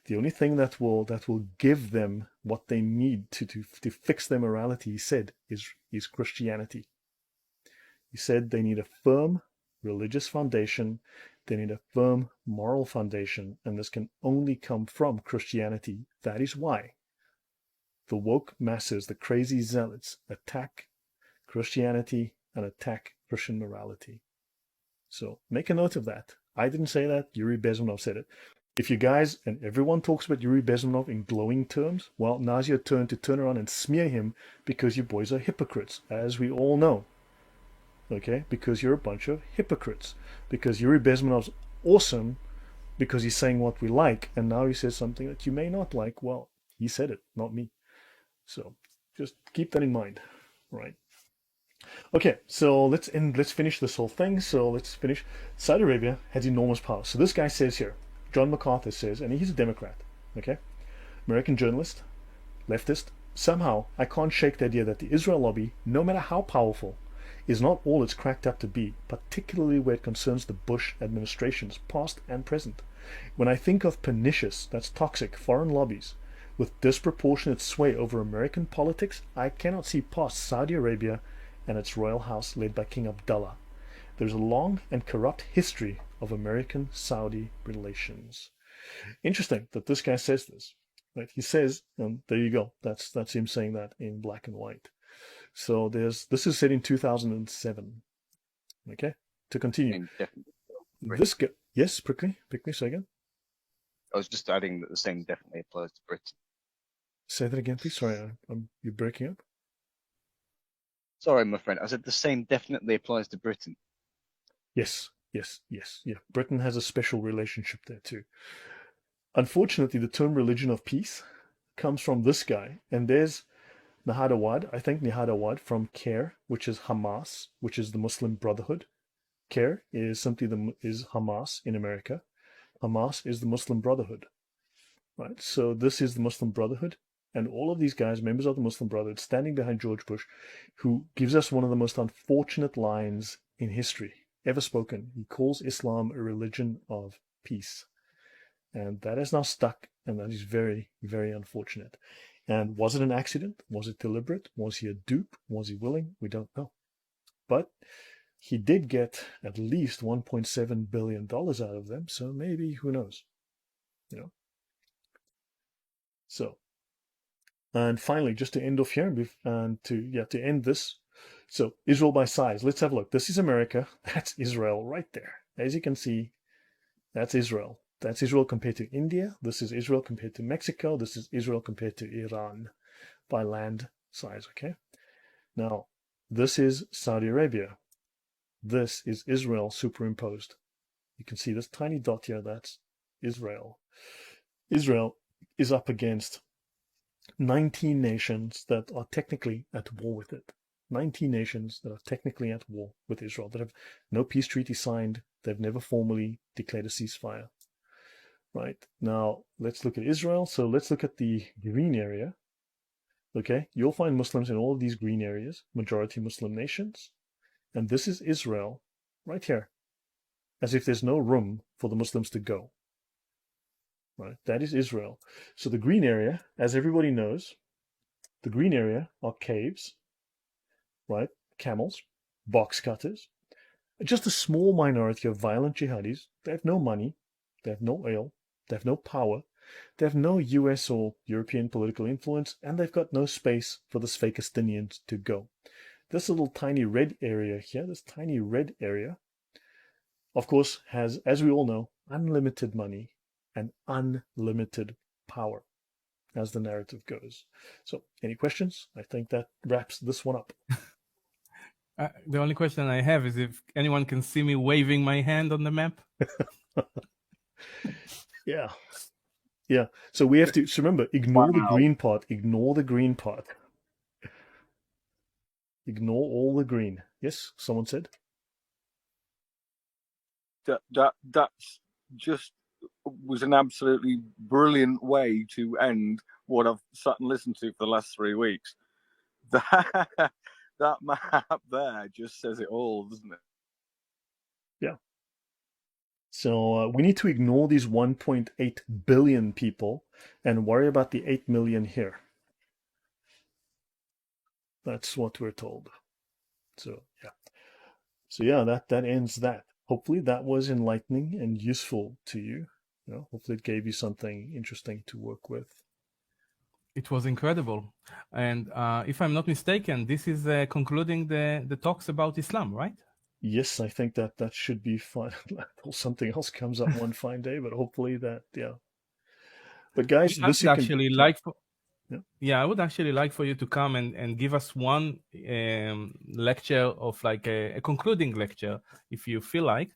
A: the only thing that will give them what they need to fix their morality, he said, is Christianity. He said they need a firm religious foundation, they need a firm moral foundation, and this can only come from Christianity. That is why the woke masses, the crazy zealots, attack Christianity and attack Christian morality. So make a note of that. I didn't say that. Yuri Bezmenov said it. If you guys, and everyone talks about Yuri Bezmenov in glowing terms, well, now's your turn to turn around and smear him because you boys are hypocrites, as we all know. Okay? Because you're a bunch of hypocrites. Because Yuri Bezmenov's awesome because he's saying what we like, and now he says something that you may not like. Well, he said it, not me. So just keep that in mind, right? Okay, so let's finish this whole thing. So let's finish. Saudi Arabia has enormous power. So this guy says here, John MacArthur says, and he's a Democrat, okay, American journalist, leftist, somehow I can't shake the idea that the Israel lobby, no matter how powerful, is not all it's cracked up to be, particularly where it concerns the Bush administrations, past and present. When I think of pernicious, that's toxic, foreign lobbies with disproportionate sway over American politics, I cannot see past Saudi Arabia and its royal house led by King Abdullah. There's a long and corrupt history of American-Saudi relations. Interesting that this guy says this. Right? He says, and there you go. That's him saying that in black and white. So this is said in 2007. Okay, to continue. This guy, yes, Prickly, say again.
D: I was just adding that the same definitely applies to Britain.
A: Say that again, please. Sorry, you're breaking up.
D: Sorry, my friend. I said the same definitely applies to Britain.
A: Yes. Yeah, Britain has a special relationship there too. Unfortunately, the term religion of peace comes from this guy, and there's Nihad Awad from CARE, which is Hamas, which is the Muslim Brotherhood. CARE is simply is Hamas in America. Hamas is the Muslim Brotherhood, right? So this is the Muslim Brotherhood, and all of these guys, members of the Muslim Brotherhood, standing behind George Bush, who gives us one of the most unfortunate lines in history ever spoken. He calls Islam a religion of peace. And that is now stuck, and that is very, very unfortunate. And was it an accident? Was it deliberate? Was he a dupe? Was he willing? We don't know. But he did get at least $1.7 billion out of them, so maybe, who knows? You know. So, and finally, just to end off here, and to end this, so Israel by size. Let's have a look. This is America. That's Israel right there. As you can see, that's Israel. That's Israel compared to India. This is Israel compared to Mexico. This is Israel compared to Iran by land size, okay? Now, this is Saudi Arabia. This is Israel superimposed. You can see this tiny dot here, that's Israel. Israel is up against 19 nations that are technically at war with it. 19 nations that are technically at war with Israel, that have no peace treaty signed. They've never formally declared a ceasefire. Right, now let's look at Israel. So let's look at the green area. Okay, you'll find Muslims in all of these green areas, majority Muslim nations. And this is Israel right here, as if there's no room for the Muslims to go. Right, that is Israel. So the green area, as everybody knows, the green area are caves, right, camels, box cutters, just a small minority of violent jihadis. They have no money, they have no oil, they have no power, they have no US or European political influence, and they've got no space for the Fakistinians to go. This little tiny red area here, this tiny red area, of course, has, as we all know, unlimited money and unlimited power, as the narrative goes. So, any questions? I think that wraps this one up.
B: The only question I have is if anyone can see me waving my hand on the map.
A: Yeah. So we have to, so remember, ignore the green part. Ignore the green part. Ignore all the green. Yes, someone said?
C: That's just was an absolutely brilliant way to end what I've sat and listened to for the last 3 weeks. That map there just says it all, doesn't it?
A: Yeah. So we need to ignore these 1.8 billion people and worry about the 8 million here. That's what we're told. So yeah, that ends that. Hopefully that was enlightening and useful to you. You know, hopefully it gave you something interesting to work with.
B: It was incredible. And if I'm not mistaken, this is concluding the talks about Islam, right?
A: Yes, I think that should be fun. Until something else comes up one fine day, but hopefully that, yeah. But guys, this you
B: actually
A: can...
B: like for, yeah, I would actually like for you to come and give us one lecture of like a concluding lecture, if you feel like.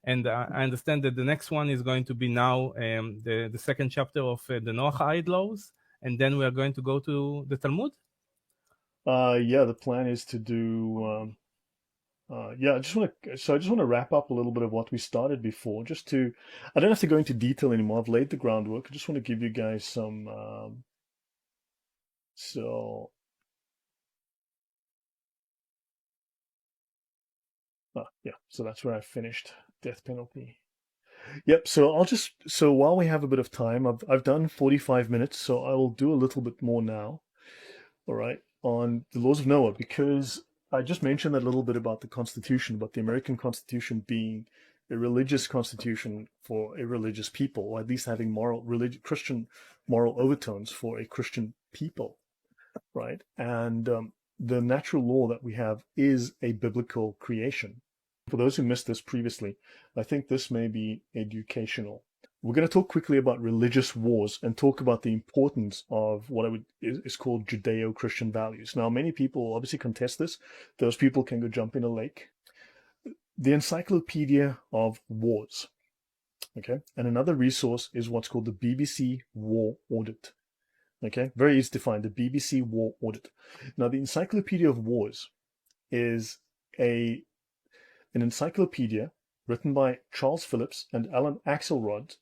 B: And I understand that the next one is going to be now the second chapter of the Noahide laws, and then we are going to go to the Talmud.
A: Yeah, the plan is to do Yeah, I just want to wrap up a little bit of what we started before, I don't have to go into detail anymore. I've laid the groundwork. I just want to give you guys some, so, yeah, so that's where I finished death penalty. Yep. So while we have a bit of time, I've done 45 minutes, so I will do a little bit more now. All right, on the laws of Noah, because I just mentioned that little bit about the Constitution, about the American Constitution being a religious constitution for a religious people, or at least having Christian moral overtones for a Christian people, right? And the natural law that we have is a biblical creation. For those who missed this previously, I think this may be educational. We're going to talk quickly about religious wars and talk about the importance of what is called Judeo-Christian values. Now, many people obviously contest this. Those people can go jump in a lake. The Encyclopedia of Wars. Okay, and another resource is what's called the BBC War Audit. Okay, very easy to find, the BBC War Audit. Now, the Encyclopedia of Wars is an encyclopedia written by Charles Phillips and Alan Axelrod,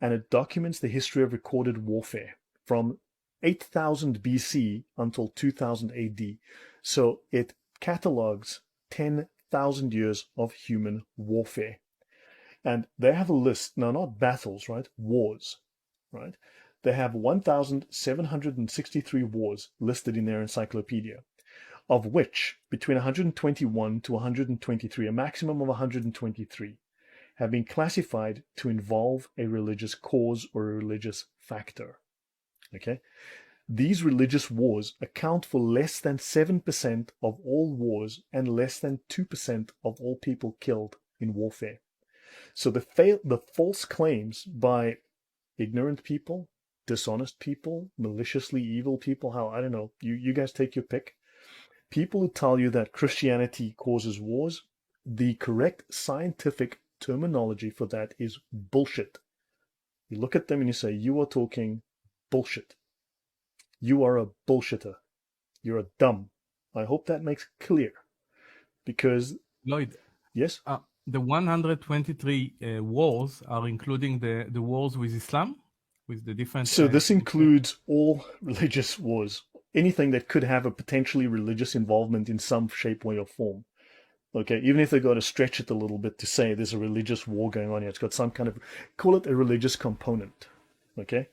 A: and it documents the history of recorded warfare from 8000 BC until 2000 AD. So it catalogs 10,000 years of human warfare. And they have a list, now not battles, right? Wars, right? They have 1,763 wars listed in their encyclopedia, of which between 121 to 123, a maximum of 123, have been classified to involve a religious cause or a religious factor. Okay? These religious wars account for less than 7% of all wars and less than 2% of all people killed in warfare. So the false claims by ignorant people, dishonest people, maliciously evil people, I don't know, you guys take your pick. People who tell you that Christianity causes wars, the correct scientific terminology for that is bullshit. You look at them and you say, you are talking bullshit. You are a bullshitter. You're a dumb. I hope that makes clear. Because...
B: Lloyd.
A: Yes?
B: The 123 wars are including the wars with Islam? With the different...
A: So this includes all religious wars. Anything that could have a potentially religious involvement in some shape, way, or form. Okay, even if they got to stretch it a little bit to say there's a religious war going on here, it's got some kind of, call it a religious component. Okay,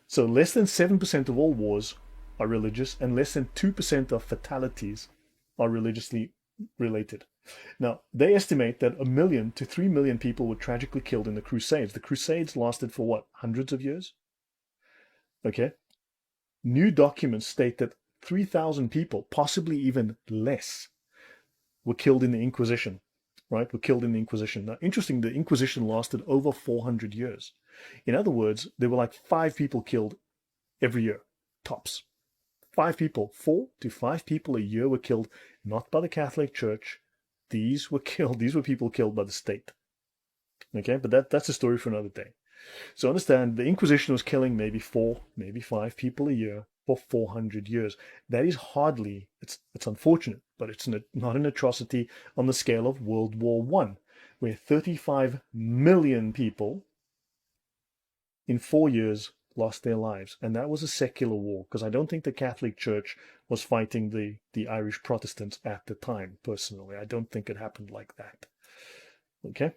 A: so less than 7% of all wars are religious, and less than 2% of fatalities are religiously related. Now, they estimate that 1 million to 3 million people were tragically killed in the Crusades. The Crusades lasted for what, hundreds of years? Okay, new documents state that 3,000 people, possibly even less, were killed in the Inquisition, right? Were killed in the Inquisition. Now, interesting, the Inquisition lasted over 400 years. In other words, there were like 5 people killed every year, tops. 4 to 5 people a year were killed, not by the Catholic Church. These were people killed by the state. Okay, but that's a story for another day. So understand, the Inquisition was killing maybe 4, maybe 5 people a year for 400 years. That is hardly, it's unfortunate, but it's not an atrocity on the scale of World War I, where 35 million people in 4 years lost their lives. And that was a secular war, because I don't think the Catholic Church was fighting the Irish Protestants at the time, personally. I don't think it happened like that. Okay?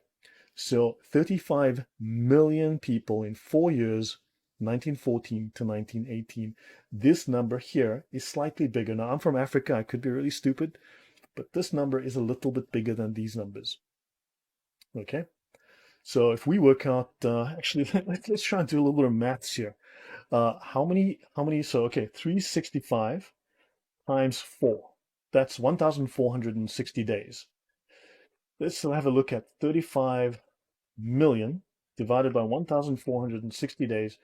A: So 35 million people in 4 years, 1914 to 1918. This number here is slightly bigger. Now, I'm from Africa. I could be really stupid, but this number is a little bit bigger than these numbers. Okay? So if we work out, actually, let's try and do a little bit of maths here. How many, so, okay, 365 times 4. That's 1,460 days. Let's have a look at 35 million divided by 1,460 days.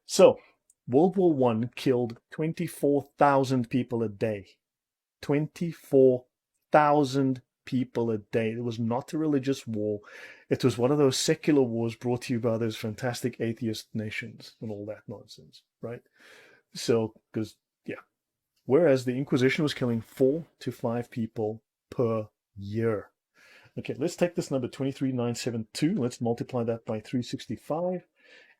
A: So, World War I killed 24,000 people a day. 24,000 people a day. It was not a religious war. It was one of those secular wars brought to you by those fantastic atheist nations and all that nonsense, right? So, because, yeah. Whereas the Inquisition was killing 4 to 5 people per year. Okay, let's take this number 23,972. Let's multiply that by 365.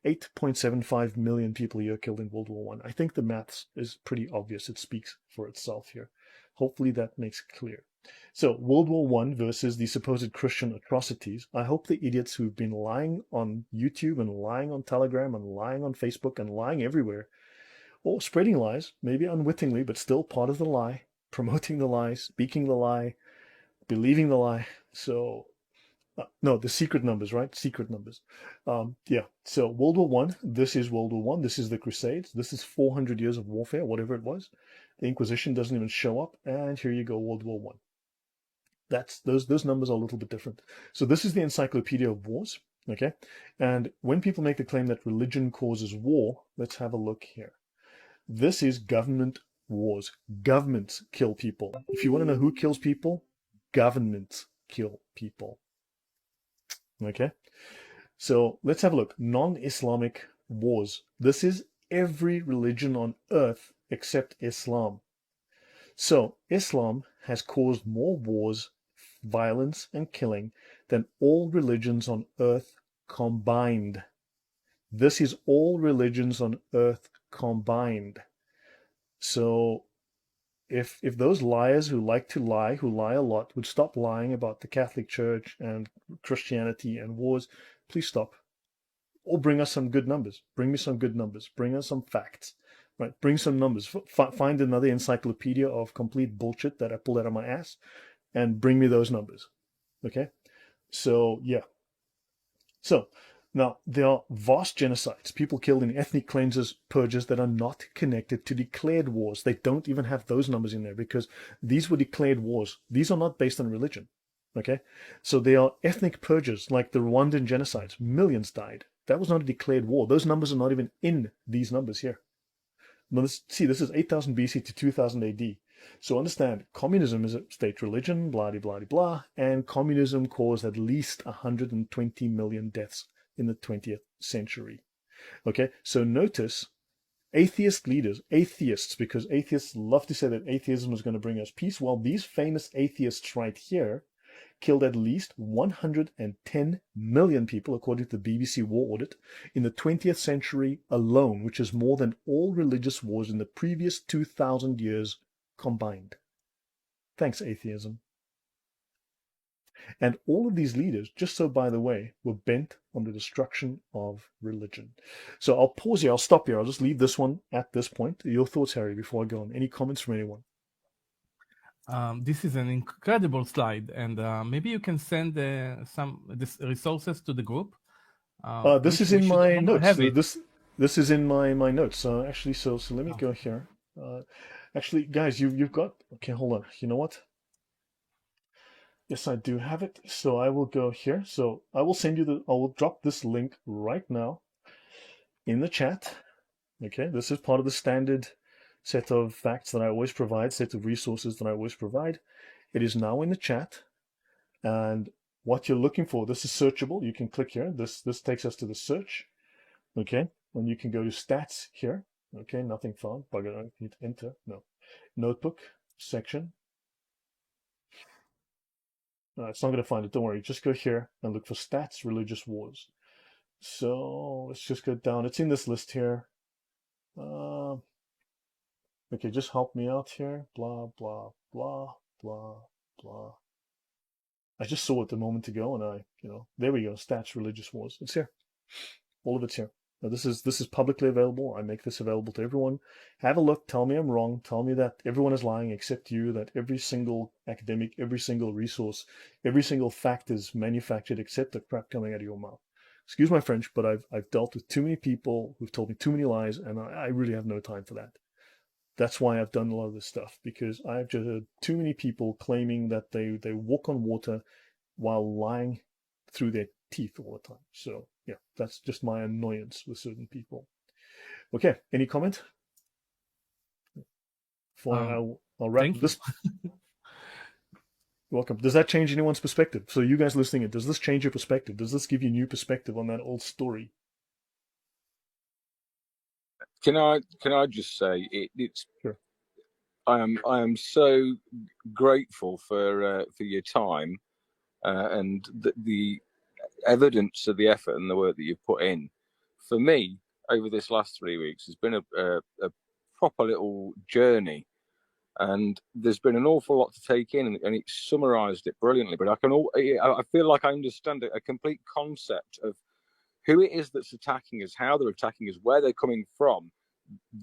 A: 8.75 million people a year killed in World War One. I think the maths is pretty obvious. It speaks for itself here. Hopefully that makes clear. So World War One versus the supposed Christian atrocities. I hope the idiots who've been lying on YouTube and lying on Telegram and lying on Facebook and lying everywhere, or spreading lies, maybe unwittingly, but still part of the lie, promoting the lie, speaking the lie, believing the lie. So no, the secret numbers, right? Secret numbers. Yeah. So World War One. This is World War One. This is the Crusades. This is 400 years of warfare, whatever it was. The Inquisition doesn't even show up, and here you go, World War One. That's those numbers are a little bit different. So this is the Encyclopedia of Wars. Okay. And when people make the claim that religion causes war, let's have a look here. This is government wars. Governments kill people. If you want to know who kills people, governments kill people. Okay, so let's have a look. Non-Islamic wars. This is every religion on earth except Islam. So Islam has caused more wars, violence, and killing than all religions on earth combined. This is all religions on earth combined. So if those liars who like to lie, who lie a lot, would stop lying about the Catholic Church and Christianity and wars, please stop. Or bring us some good numbers. Bring me some good numbers. Bring us some facts. Right? Bring some numbers. Find another encyclopedia of complete bullshit that I pulled out of my ass and bring me those numbers. Okay? So, yeah. So, now, there are vast genocides, people killed in ethnic cleanses, purges that are not connected to declared wars. They don't even have those numbers in there because these were declared wars. These are not based on religion. Okay? So there are ethnic purges like the Rwandan genocides. Millions died. That was not a declared war. Those numbers are not even in these numbers here. Now, this is 8000 BC to 2000 AD. So understand, communism is a state religion, blah, blah, blah, blah, and communism caused at least 120 million deaths in the 20th century. Okay, so notice atheist leaders, atheists, because atheists love to say that atheism is going to bring us peace. Well, these famous atheists right here killed at least 110 million people, according to the BBC War Audit, in the 20th century alone, which is more than all religious wars in the previous 2,000 years combined. Thanks, atheism. And all of these leaders, just so by the way, were bent on the destruction of religion. So I'll pause here. I'll stop here. I'll just leave this one at this point. Your thoughts, Harry, before I go on. Any comments from anyone?
B: This is an incredible slide, and maybe you can send some resources to the group.
A: This is in my notes. This is in my notes. Actually, so let me go here. Actually, guys, you've got. Okay, hold on. You know what? Yes, I do have it. So I will go here. So I will send you I will drop this link right now in the chat. Okay, this is part of the standard set of facts that I always provide, set of resources that I always provide. It is now in the chat. And what you're looking for, this is searchable. You can click here. This takes us to the search. Okay, and you can go to stats here. Okay, nothing found. Bugger, I need to enter. No. Notebook section. It's not going to find it. Don't worry. Just go here and look for stats, religious wars. So let's just go down. It's in this list here. Okay, just help me out here. Blah, blah, blah, blah, blah. I just saw it a moment ago and there we go. Stats, religious wars. It's here. All of it's here. Now, this is publicly available. I make this available to everyone. Have a look. Tell me I'm wrong. Tell me that everyone is lying except you, that every single academic, every single resource, every single fact is manufactured except the crap coming out of your mouth. Excuse my French, but I've dealt with too many people who've told me too many lies, and I really have no time for that. That's why I've done a lot of this stuff, because I've just heard too many people claiming that they walk on water while lying through their teeth all the time. So yeah, that's just my annoyance with certain people. Okay, any comment? I'll wrap this. You're welcome. Does that change anyone's perspective? So you guys listening, does this change your perspective? Does this give you new perspective on that old story?
C: Can I just say it's?
A: Sure.
C: I am so grateful for your time and the evidence of the effort and the work that you've put in. For me, over this last 3 weeks, has been a proper little journey, and there's been an awful lot to take in, and it's summarised it brilliantly. But I feel like I understand a complete concept of who it is that's attacking us, how they're attacking us, where they're coming from,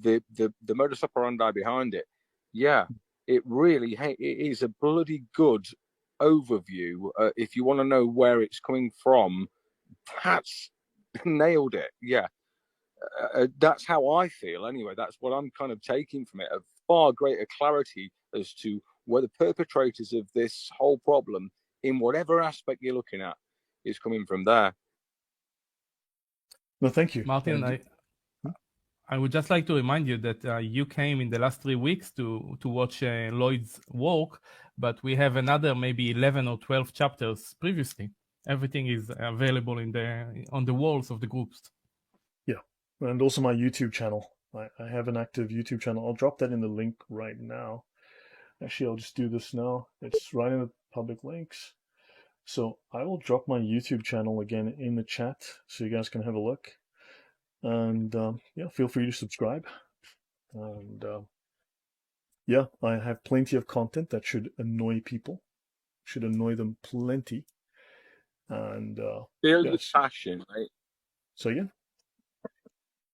C: the modus operandi behind it. Yeah, it is a bloody good overview. If you want to know where it's coming from, that's nailed it. Yeah, that's how I feel anyway. That's what I'm kind of taking from it, a far greater clarity as to where the perpetrators of this whole problem, in whatever aspect you're looking at, is coming from there.
A: No, thank you,
B: Martin. I would just like to remind you that you came in the last 3 weeks to watch Lloyd's work, but we have another maybe 11 or 12 chapters previously. Everything is available on the walls of the groups.
A: Yeah, and also my YouTube channel. I have an active YouTube channel. I'll drop that in the link right now. Actually, I'll just do this now. It's right in the public links. So I will drop my YouTube channel again in the chat so you guys can have a look. And yeah, feel free to subscribe. And yeah, I have plenty of content that should annoy people, should annoy them plenty. And
C: feel your passion, right?
A: So yeah,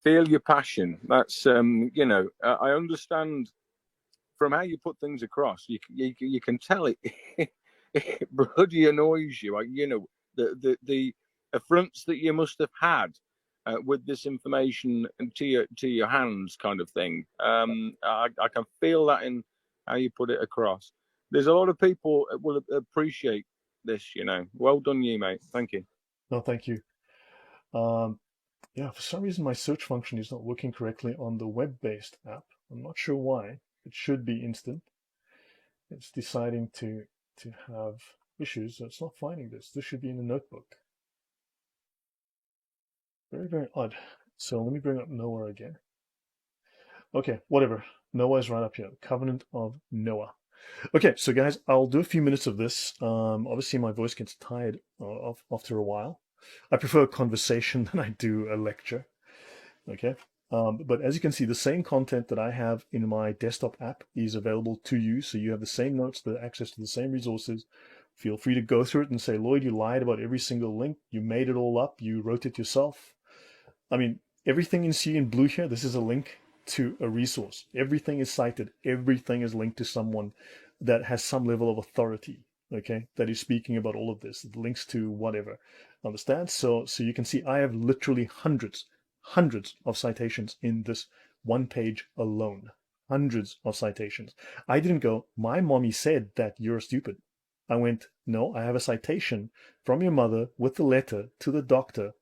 C: feel your passion. That's you know, I understand from how you put things across. You can tell it it bloody annoys you. You know, the affronts that you must have had with this information to your hands, kind of thing. I can feel that in how you put it across. There's a lot of people that will appreciate this. You know, well done, you mate. Thank you.
A: No, thank you. Yeah, for some reason my search function is not working correctly on the web-based app. I'm not sure why. It should be instant. It's deciding to have issues, so it's not finding this. This should be in the notebook. Very, very odd. So let me bring up Noah again. Okay, whatever. Noah is right up here. Covenant of Noah. Okay, so guys, I'll do a few minutes of this. Obviously, my voice gets tired after a while. I prefer a conversation than I do a lecture. Okay, but as you can see, the same content that I have in my desktop app is available to you. So you have the same notes, the access to the same resources. Feel free to go through it and say, Lloyd, you lied about every single link. You made it all up. You wrote it yourself. I mean, everything you see in blue here, this is a link to a resource. Everything is cited. Everything is linked to someone that has some level of authority, okay, that is speaking about all of this. It links to whatever. Understand? So you can see I have literally hundreds of citations in this one page alone. Hundreds of citations. I didn't go, my mommy said that you're stupid. I went, no, I have a citation from your mother with the letter to the doctor,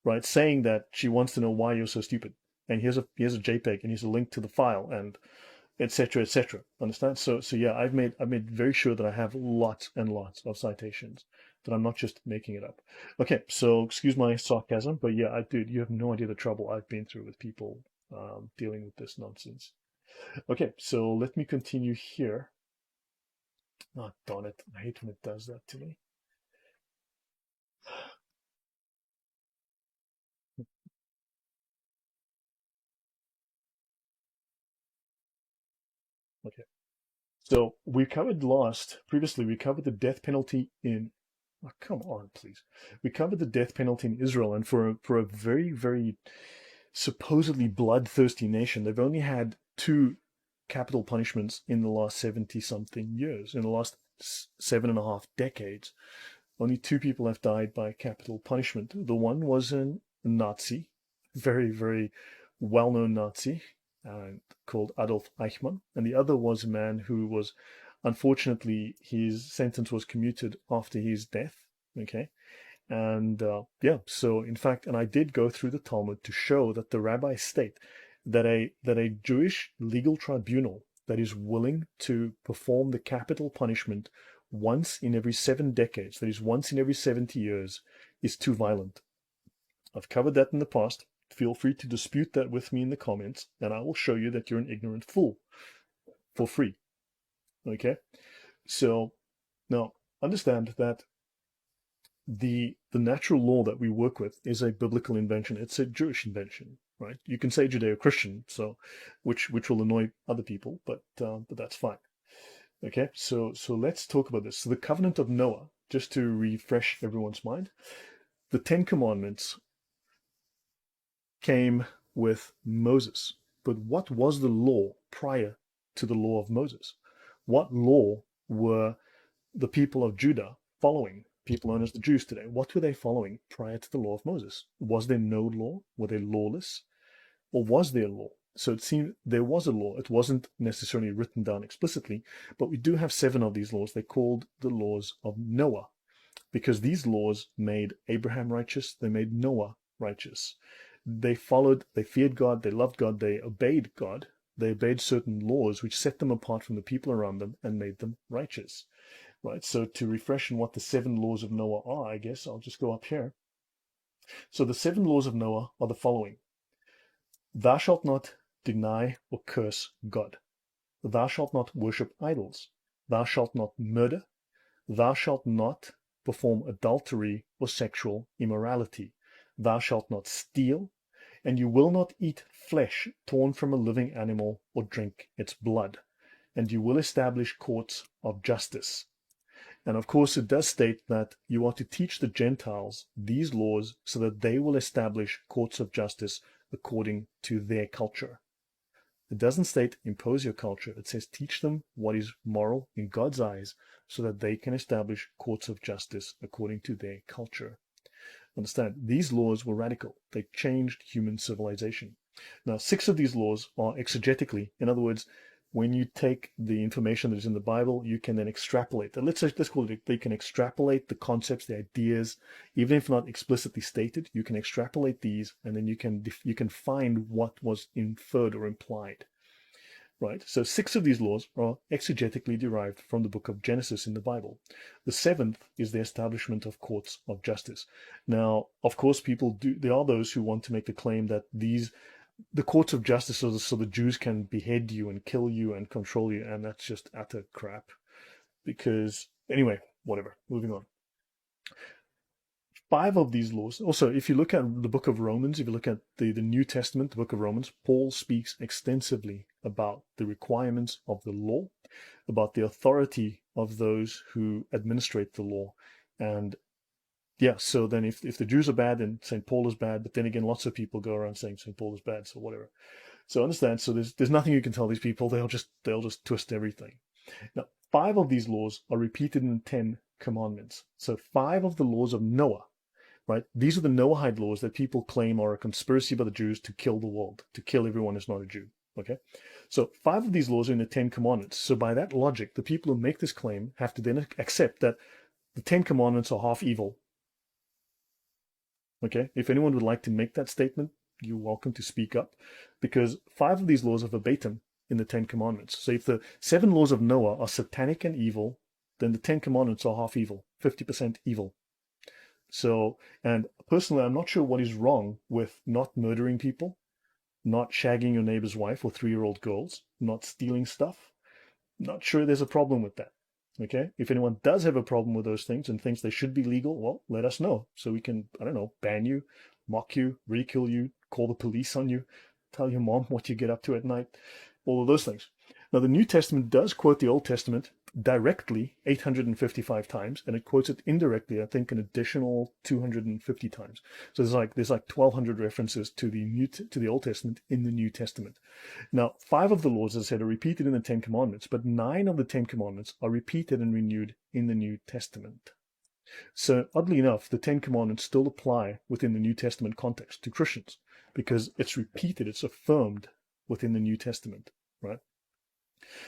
A: right, saying that she wants to know why you're so stupid. And here's a JPEG, and here's a link to the file, and etc. etc. Understand? So yeah, I've made very sure that I have lots and lots of citations, that I'm not just making it up. Okay, so excuse my sarcasm, but yeah, dude, you have no idea the trouble I've been through with people dealing with this nonsense. Okay, so let me continue here. Oh, darn it. I hate when it does that to me. Okay. So we covered previously, we covered the death penalty in, oh, come on, please. We covered the death penalty in Israel, and for a very, very supposedly bloodthirsty nation, they've only had 2 capital punishments in the last 70-something years, in the last 7.5 decades. Only 2 people have died by capital punishment. The one was a Nazi, very, very well-known Nazi, called Adolf Eichmann, and the other was a man who was, unfortunately, his sentence was commuted after his death. Okay, and yeah, so in fact, and I did go through the Talmud to show that the rabbis state that a Jewish legal tribunal that is willing to perform the capital punishment once in every 7 decades, that is once in every 70 years, is too violent. I've covered that in the past. Feel free to dispute that with me in the comments, and I will show you that you're an ignorant fool. for free. Okay, so now understand that the natural law that we work with is a biblical invention. It's a Jewish invention, right? You can say Judeo-Christian, so which will annoy other people, but that's fine. Okay, so let's talk about this. So the covenant of Noah, just to refresh everyone's mind, the Ten Commandments came with Moses. But what was the law prior to the law of Moses? What law were the people of Judah following? People known as the Jews today. What were they following prior to the law of Moses? Was there no law? Were they lawless? Or was there law? So it seemed there was a law. It wasn't necessarily written down explicitly, but we do have 7 of these laws. They're called the laws of Noah, because these laws made Abraham righteous. They made Noah righteous. They feared God, they loved God, they obeyed God. They obeyed certain laws which set them apart from the people around them and made them righteous. Right, so to refresh on what the 7 laws of Noah are, I guess I'll just go up here. So the 7 laws of Noah are the following. Thou shalt not deny or curse God. Thou shalt not worship idols. Thou shalt not murder. Thou shalt not perform adultery or sexual immorality. Thou shalt not steal. And you will not eat flesh torn from a living animal or drink its blood. And you will establish courts of justice. And of course, it does state that you are to teach the Gentiles these laws so that they will establish courts of justice according to their culture. It doesn't state impose your culture. It says teach them what is moral in God's eyes so that they can establish courts of justice according to their culture. Understand, these laws were radical. They changed human civilization. Now, 6 of these laws are exegetically. In other words, when you take the information that is in the Bible, you can then extrapolate. Let's call it, they can extrapolate the concepts, the ideas, even if not explicitly stated. You can extrapolate these, and then you can find what was inferred or implied. Right? So 6 of these laws are exegetically derived from the book of Genesis in the Bible. The 7th is the establishment of courts of justice. Now, of course, there are those who want to make the claim that the courts of justice so the Jews can behead you and kill you and control you, and that's just utter crap. Because, anyway, whatever, moving on. 5 of these laws. Also, if you look at the book of Romans, if you look at the New Testament, the book of Romans, Paul speaks extensively about the requirements of the law, about the authority of those who administrate the law. And yeah, so then if the Jews are bad, then St. Paul is bad. But then again, lots of people go around saying St. Paul is bad, so whatever. So understand, so there's nothing you can tell these people. They'll just twist everything. Now, 5 of these laws are repeated in the 10 commandments. So 5 of the laws of Noah, right? These are the Noahide laws that people claim are a conspiracy by the Jews to kill the world, to kill everyone who's not a Jew. Okay? So 5 of these laws are in the 10 commandments. So by that logic, the people who make this claim have to then accept that the 10 commandments are half evil. Okay? If anyone would like to make that statement, you're welcome to speak up, because 5 of these laws are verbatim in the 10 commandments. So if the 7 laws of Noah are satanic and evil, then the 10 commandments are half evil, 50% evil. So, and personally, I'm not sure what is wrong with not murdering people, not shagging your neighbor's wife or 3-year-old girls, not stealing stuff. Not sure there's a problem with that. Okay? If anyone does have a problem with those things and thinks they should be legal, well, let us know. So we can, I don't know, ban you, mock you, ridicule you, call the police on you, tell your mom what you get up to at night, all of those things. Now, the New Testament does quote the Old Testament directly 855 times, and it quotes it indirectly, I think, an additional 250 times. So there's like 1,200 references to the Old Testament in the New Testament. Now, 5 of the laws, as I said, are repeated in the 10 Commandments, but 9 of the 10 Commandments are repeated and renewed in the New Testament. So, oddly enough, the 10 Commandments still apply within the New Testament context to Christians, because it's repeated, it's affirmed within the New Testament, right?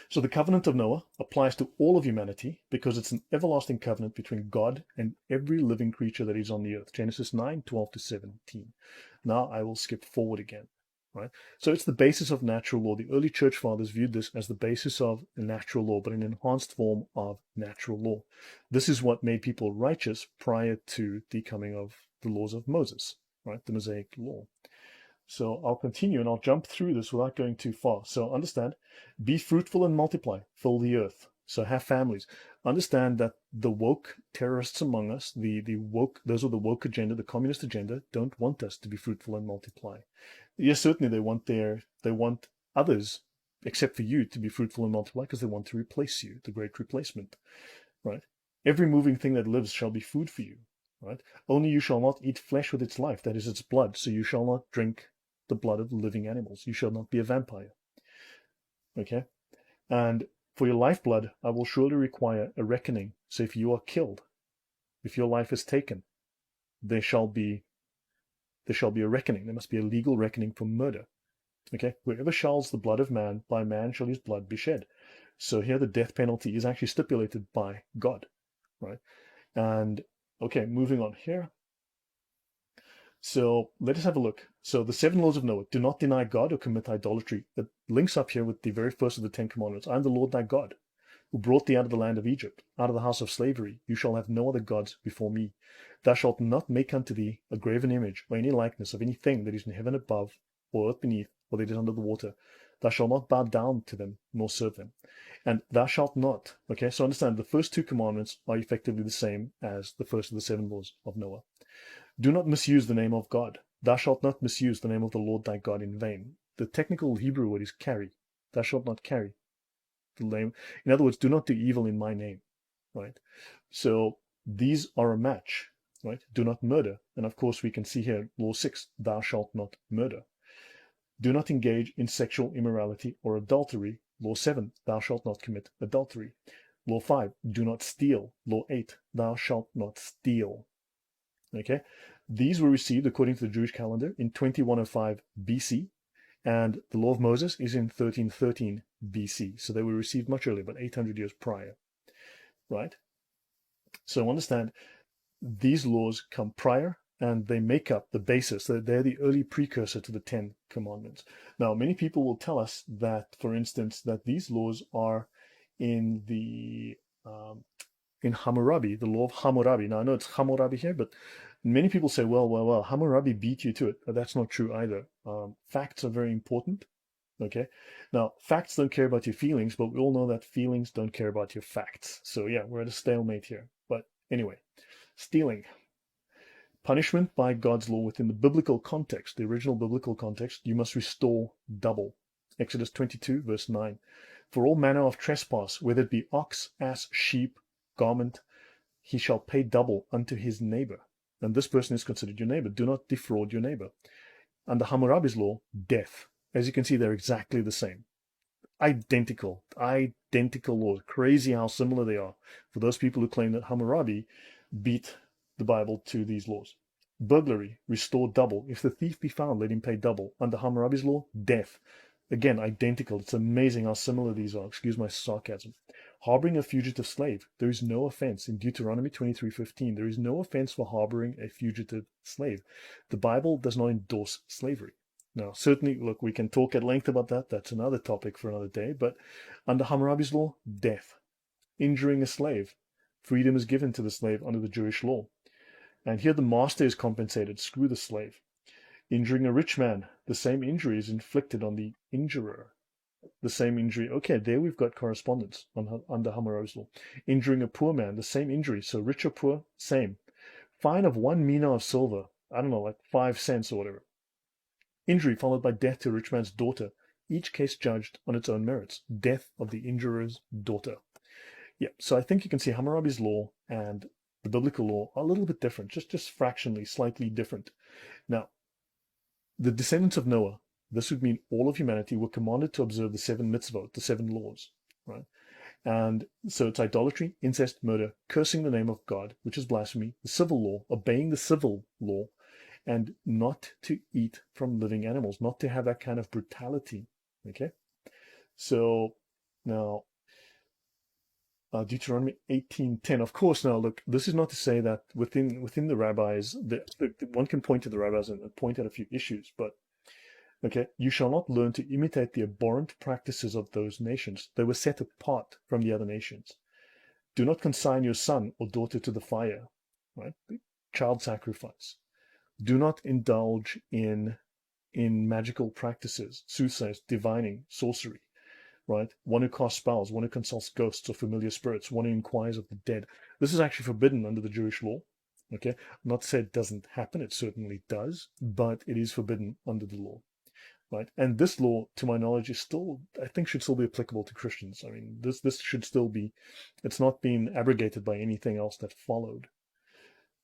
A: So the covenant of Noah applies to all of humanity because it's an everlasting covenant between God and every living creature that is on the earth. Genesis 9:12-17. Now I will skip forward again, right? So it's the basis of natural law. The early church fathers viewed this as the basis of natural law, but an enhanced form of natural law. This is what made people righteous prior to the coming of the laws of Moses, right? The Mosaic law. So I'll continue and I'll jump through this without going too far. So understand, be fruitful and multiply, fill the earth. So have families. Understand that the woke terrorists among us, the woke, those are the woke agenda, the communist agenda, don't want us to be fruitful and multiply. Yes, certainly they want others, except for you, to be fruitful and multiply because they want to replace you, the great replacement, right? Every moving thing that lives shall be food for you, right? Only you shall not eat flesh with its life, that is its blood, so you shall not drink the blood of living animals. You shall not be a vampire, okay? And for your lifeblood, I will surely require a reckoning. So if you are killed, if your life is taken, there shall be a reckoning. There must be a legal reckoning for murder. Okay, whoever shells the blood of man, by man shall his blood be shed. So here the death penalty is actually stipulated by God, right? And okay, moving on here. So let us have a look. So the 7 laws of Noah: do not deny God or commit idolatry. It links up here with the very first of the 10 commandments. I am the Lord thy God, who brought thee out of the land of Egypt, out of the house of slavery. You shall have no other gods before me. Thou shalt not make unto thee a graven image, or any likeness of anything that is in heaven above, or earth beneath, or that is under the water. Thou shalt not bow down to them, nor serve them. And thou shalt not. Okay, so understand, the first 2 commandments are effectively the same as the first of the 7 laws of Noah. Do not misuse the name of God. Thou shalt not misuse the name of the Lord thy God in vain. The technical Hebrew word is carry. Thou shalt not carry the name. In other words, do not do evil in my name, right? So these are a match, right? Do not murder. And of course, we can see here, law 6, thou shalt not murder. Do not engage in sexual immorality or adultery. Law 7, thou shalt not commit adultery. Law 5, do not steal. Law 8, thou shalt not steal. Okay, these were received according to the Jewish calendar in 2105 BC, and the law of Moses is in 1313 BC. So they were received much earlier, but 800 years prior, right? So understand, these laws come prior, and they make up the basis. They're the early precursor to the 10 commandments. Now, many people will tell us that, for instance, that these laws are in the in Hammurabi, the law of Hammurabi. Now, I know it's Hammurabi here, but many people say, well, Hammurabi beat you to it. But that's not true either. Facts are very important, okay? Now, facts don't care about your feelings, but we all know that feelings don't care about your facts. So, yeah, we're at a stalemate here. But anyway, stealing. Punishment by God's law within the biblical context, the original biblical context, you must restore double. Exodus 22, verse 9. For all manner of trespass, whether it be ox, ass, sheep, garment, he shall pay double unto his neighbor. And this person is considered your neighbor. Do not defraud your neighbor. Under Hammurabi's law, death. As you can see, they're exactly the same. Identical laws. Crazy how similar they are for those people who claim that Hammurabi beat the Bible to these laws. Burglary, restore double. If the thief be found, let him pay double. Under Hammurabi's law, death. Again, identical. It's amazing how similar these are. Excuse my sarcasm. Harboring a fugitive slave. There is no offense. In Deuteronomy 23:15, there is no offense for harboring a fugitive slave. The Bible does not endorse slavery. Now, certainly, look, we can talk at length about that. That's another topic for another day. But under Hammurabi's law, death. Injuring a slave. Freedom is given to the slave under the Jewish law. And here the master is compensated. Screw the slave. Injuring a rich man, the same injury is inflicted on the injurer. The same injury. Okay, there we've got correspondence under Hammurabi's law. Injuring a poor man, the same injury. So rich or poor, same. Fine of 1 mina of silver. I don't know, like 5 cents or whatever. Injury followed by death to a rich man's daughter. Each case judged on its own merits. Death of the injurer's daughter. Yeah, so I think you can see Hammurabi's law and the biblical law are a little bit different, just fractionally, slightly different. Now, the descendants of Noah, this would mean all of humanity, were commanded to observe the 7 mitzvot, the 7 laws, right? And so it's idolatry, incest, murder, cursing the name of God, which is blasphemy, the civil law, obeying the civil law, and not to eat from living animals, not to have that kind of brutality, okay? So now, Deuteronomy 18:10. Of course, now look, this is not to say that within the rabbis, one can point to the rabbis and point out a few issues, but okay, you shall not learn to imitate the abhorrent practices of those nations. They were set apart from the other nations. Do not consign your son or daughter to the fire, right? Child sacrifice. Do not indulge in in magical practices, soothsayers, divining, sorcery, right? One who casts spells, one who consults ghosts or familiar spirits, one who inquires of the dead. This is actually forbidden under the Jewish law. Okay, not to say it doesn't happen, it certainly does, but it is forbidden under the law, right? And this law, to my knowledge, is still, I think, should still be applicable to Christians. I mean, this should still be, it's not been abrogated by anything else that followed.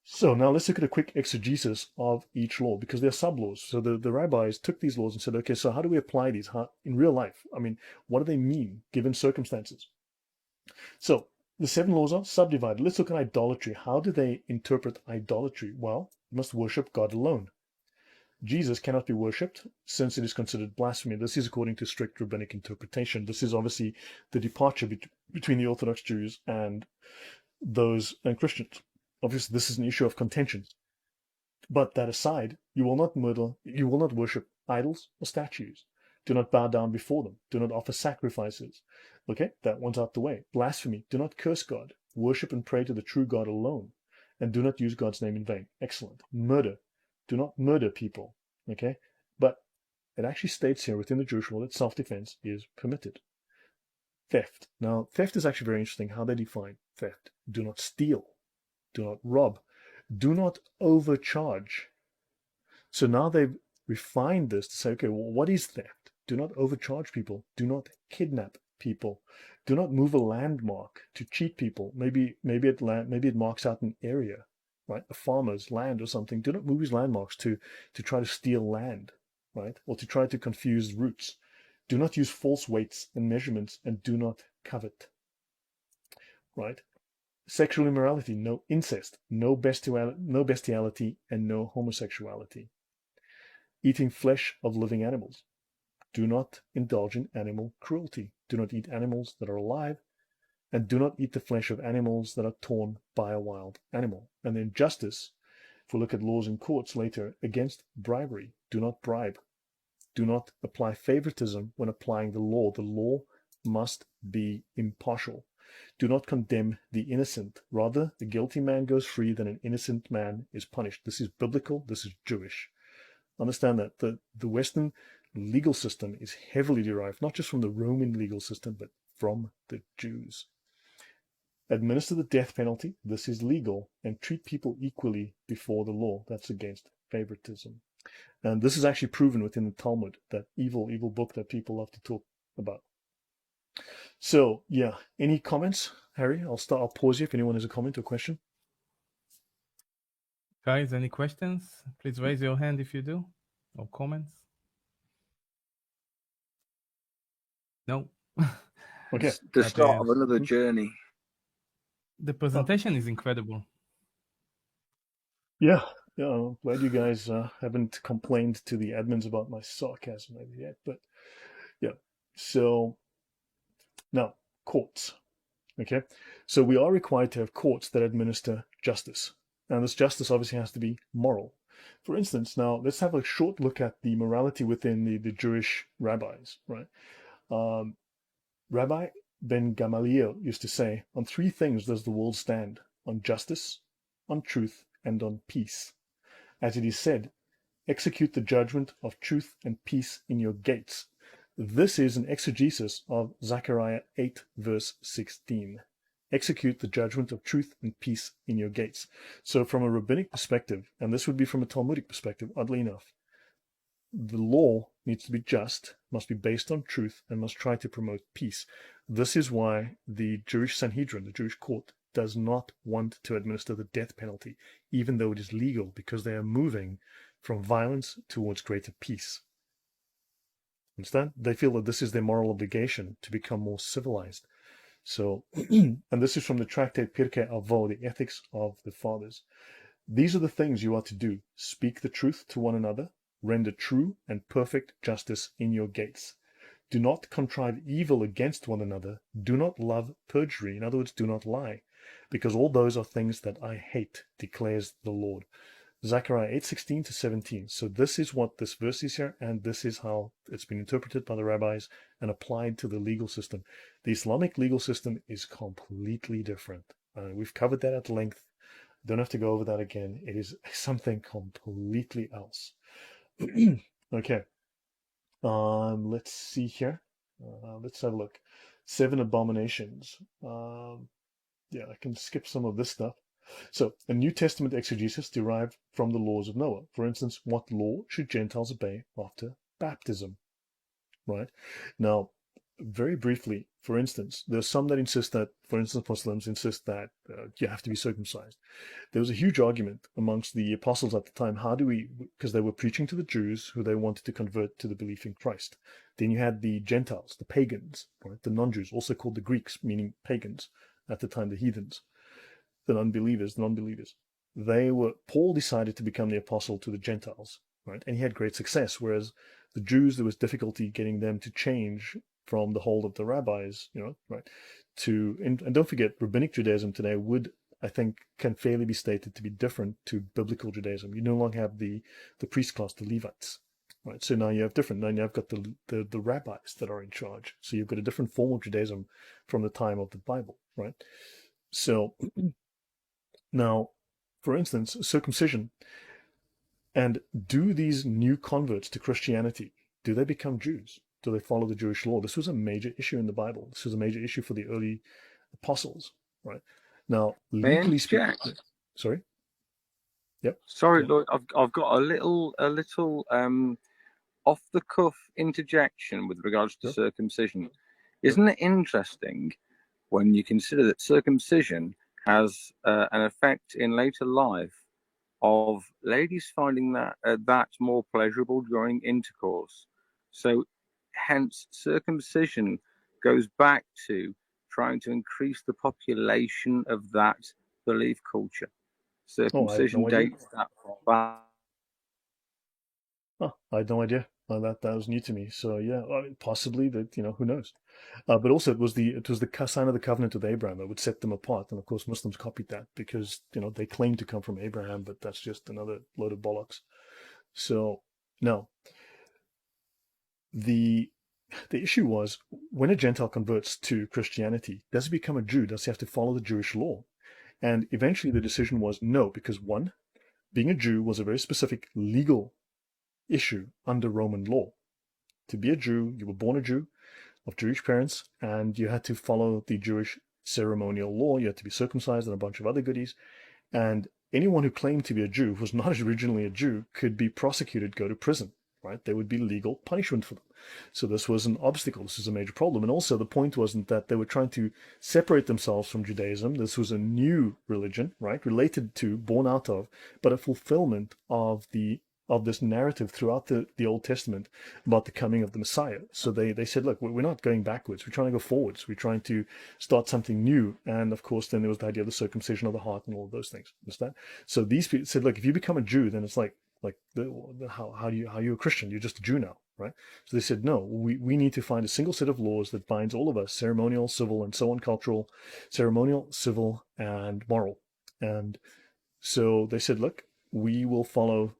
A: So now let's look at a quick exegesis of each law, because they're sub-laws. So the rabbis took these laws and said, okay, so how do we apply these in real life? I mean, what do they mean given circumstances? So the 7 laws are subdivided. Let's look at idolatry. How do they interpret idolatry? Well, you must worship God alone. Jesus cannot be worshipped since it is considered blasphemy. This is according to strict rabbinic interpretation. This is obviously the departure between the Orthodox Jews and those and Christians. Obviously, this is an issue of contention. But that aside, you will not murder, you will not worship idols or statues. Do not bow down before them. Do not offer sacrifices. Okay, that one's out the way. Blasphemy. Do not curse God. Worship and pray to the true God alone. And do not use God's name in vain. Excellent. Murder. Do not murder people. Okay, but it actually states here within the Jewish law that self-defense is permitted. Theft. Now, theft is actually very interesting how they define theft. Do not steal. Do not rob. Do not overcharge. So now they've refined this to say, okay, well, what is theft? Do not overcharge people. Do not kidnap people. Do not move a landmark to cheat people. Maybe it marks out an area, right? A farmer's land or something. Do not move his landmarks to try to steal land, right? Or to try to confuse routes. Do not use false weights and measurements, and do not covet, right? Sexual immorality, no incest, no bestiality, and no homosexuality. Eating flesh of living animals. Do not indulge in animal cruelty. Do not eat animals that are alive, and do not eat the flesh of animals that are torn by a wild animal. And then justice, if we look at laws in courts later, against bribery. Do not bribe. Do not apply favoritism when applying the law. The law must be impartial. Do not condemn the innocent. Rather, the guilty man goes free than an innocent man is punished. This is biblical. This is Jewish. Understand that the Western legal system is heavily derived, not just from the Roman legal system, but from the Jews. Administer the death penalty. This is legal. And treat people equally before the law. That's against favoritism. And this is actually proven within the Talmud, that evil book that people love to talk about. So, yeah, any comments, Harry? I'll pause you if anyone has a comment or question.
B: Guys, any questions? Please raise your hand if you do, or comments. No.
A: Okay.
C: The start of another journey.
B: The presentation is incredible.
A: Yeah, I'm glad you guys haven't complained to the admins about my sarcasm yet, but yeah. So now, courts. Okay, so we are required to have courts that administer justice. And this justice obviously has to be moral. For instance, now let's have a short look at the morality within the Jewish rabbis, right? Rabbi Ben Gamaliel used to say, on 3 things does the world stand: on justice, on truth, and on peace. As it is said, execute the judgment of truth and peace in your gates. This is an exegesis of Zechariah 8, verse 16. Execute the judgment of truth and peace in your gates. So from a rabbinic perspective, and this would be from a Talmudic perspective, oddly enough, the law needs to be just, must be based on truth, and must try to promote peace. This is why the Jewish Sanhedrin, the Jewish court, does not want to administer the death penalty, even though it is legal, because they are moving from violence towards greater peace. Understand? They feel that this is their moral obligation to become more civilized. So, and this is from the tractate Pirkei Avot, the ethics of the fathers. These are the things you are to do. Speak the truth to one another. Render true and perfect justice in your gates. Do not contrive evil against one another. Do not love perjury. In other words, do not lie, because all those are things that I hate, declares the Lord. Zechariah 8:16 to 17. So this is what this verse is here, and this is how it's been interpreted by the rabbis and applied to the legal system. The Islamic legal system is completely different. We've covered that at length. Don't have to go over that again. It is something completely else. Okay. Let's see here. Let's have a look. 7 abominations. Yeah, I can skip some of this stuff. So, a New Testament exegesis derived from the laws of Noah. For instance, what law should Gentiles obey after baptism? Right? Now, very briefly, for instance, there's some that insist that, for instance, Muslims insist that you have to be circumcised. There was a huge argument amongst the apostles at the time. How do we, because they were preaching to the Jews who they wanted to convert to the belief in Christ. Then you had the Gentiles, the pagans, right? The non-Jews, also called the Greeks, meaning pagans at the time, the heathens, the unbelievers, the non-believers. Paul decided to become the apostle to the Gentiles, right? And he had great success, whereas the Jews, there was difficulty getting them to change from the hold of the rabbis, right? And don't forget, rabbinic Judaism today I think, can fairly be stated to be different to biblical Judaism. You no longer have the priest class, the Levites, right? So now you have different. Now you've got the rabbis that are in charge. So you've got a different form of Judaism from the time of the Bible, right? So now, for instance, circumcision. And do these new converts to Christianity, do they become Jews? Do they follow the Jewish law? This was a major issue in the Bible. This was a major issue for the early apostles, right? Now, legally speaking, sorry. Yep.
C: Sorry, Lloyd. I've got a little off the cuff interjection with regards to circumcision. Isn't it interesting when you consider that circumcision has an effect in later life of ladies finding that more pleasurable during intercourse? So, hence, circumcision goes back to trying to increase the population of that belief culture. Circumcision dates that far back.
A: Oh, I had no idea. That was new to me. So yeah, possibly that, who knows? But also it was the sign of the covenant with Abraham that would set them apart, and of course Muslims copied that because they claim to come from Abraham, but that's just another load of bollocks. So no, the issue was when a Gentile converts to Christianity, does he become a Jew? Does he have to follow the Jewish law? And eventually the decision was no, because one, being a Jew was a very specific legal issue under Roman law. To be a Jew, you were born a Jew of Jewish parents, and you had to follow the Jewish ceremonial law. You had to be circumcised and a bunch of other goodies. And anyone who claimed to be a Jew, who was not originally a Jew, could be prosecuted, go to prison, right? There would be legal punishment for them. So this was an obstacle. This was a major problem. And also the point wasn't that they were trying to separate themselves from Judaism. This was a new religion, right? Related to, born out of, but a fulfillment of this narrative throughout the Old Testament about the coming of the Messiah. So they said, look, we're not going backwards. We're trying to go forwards. We're trying to start something new. And of course, then there was the idea of the circumcision of the heart and all of those things. Understand? So these people said, look, if you become a Jew, then it's like how are you a Christian? You're just a Jew now, right? So they said, no, we need to find a single set of laws that binds all of us, ceremonial, civil, and so on, cultural, ceremonial, civil, and moral. And so they said, look, we will follow,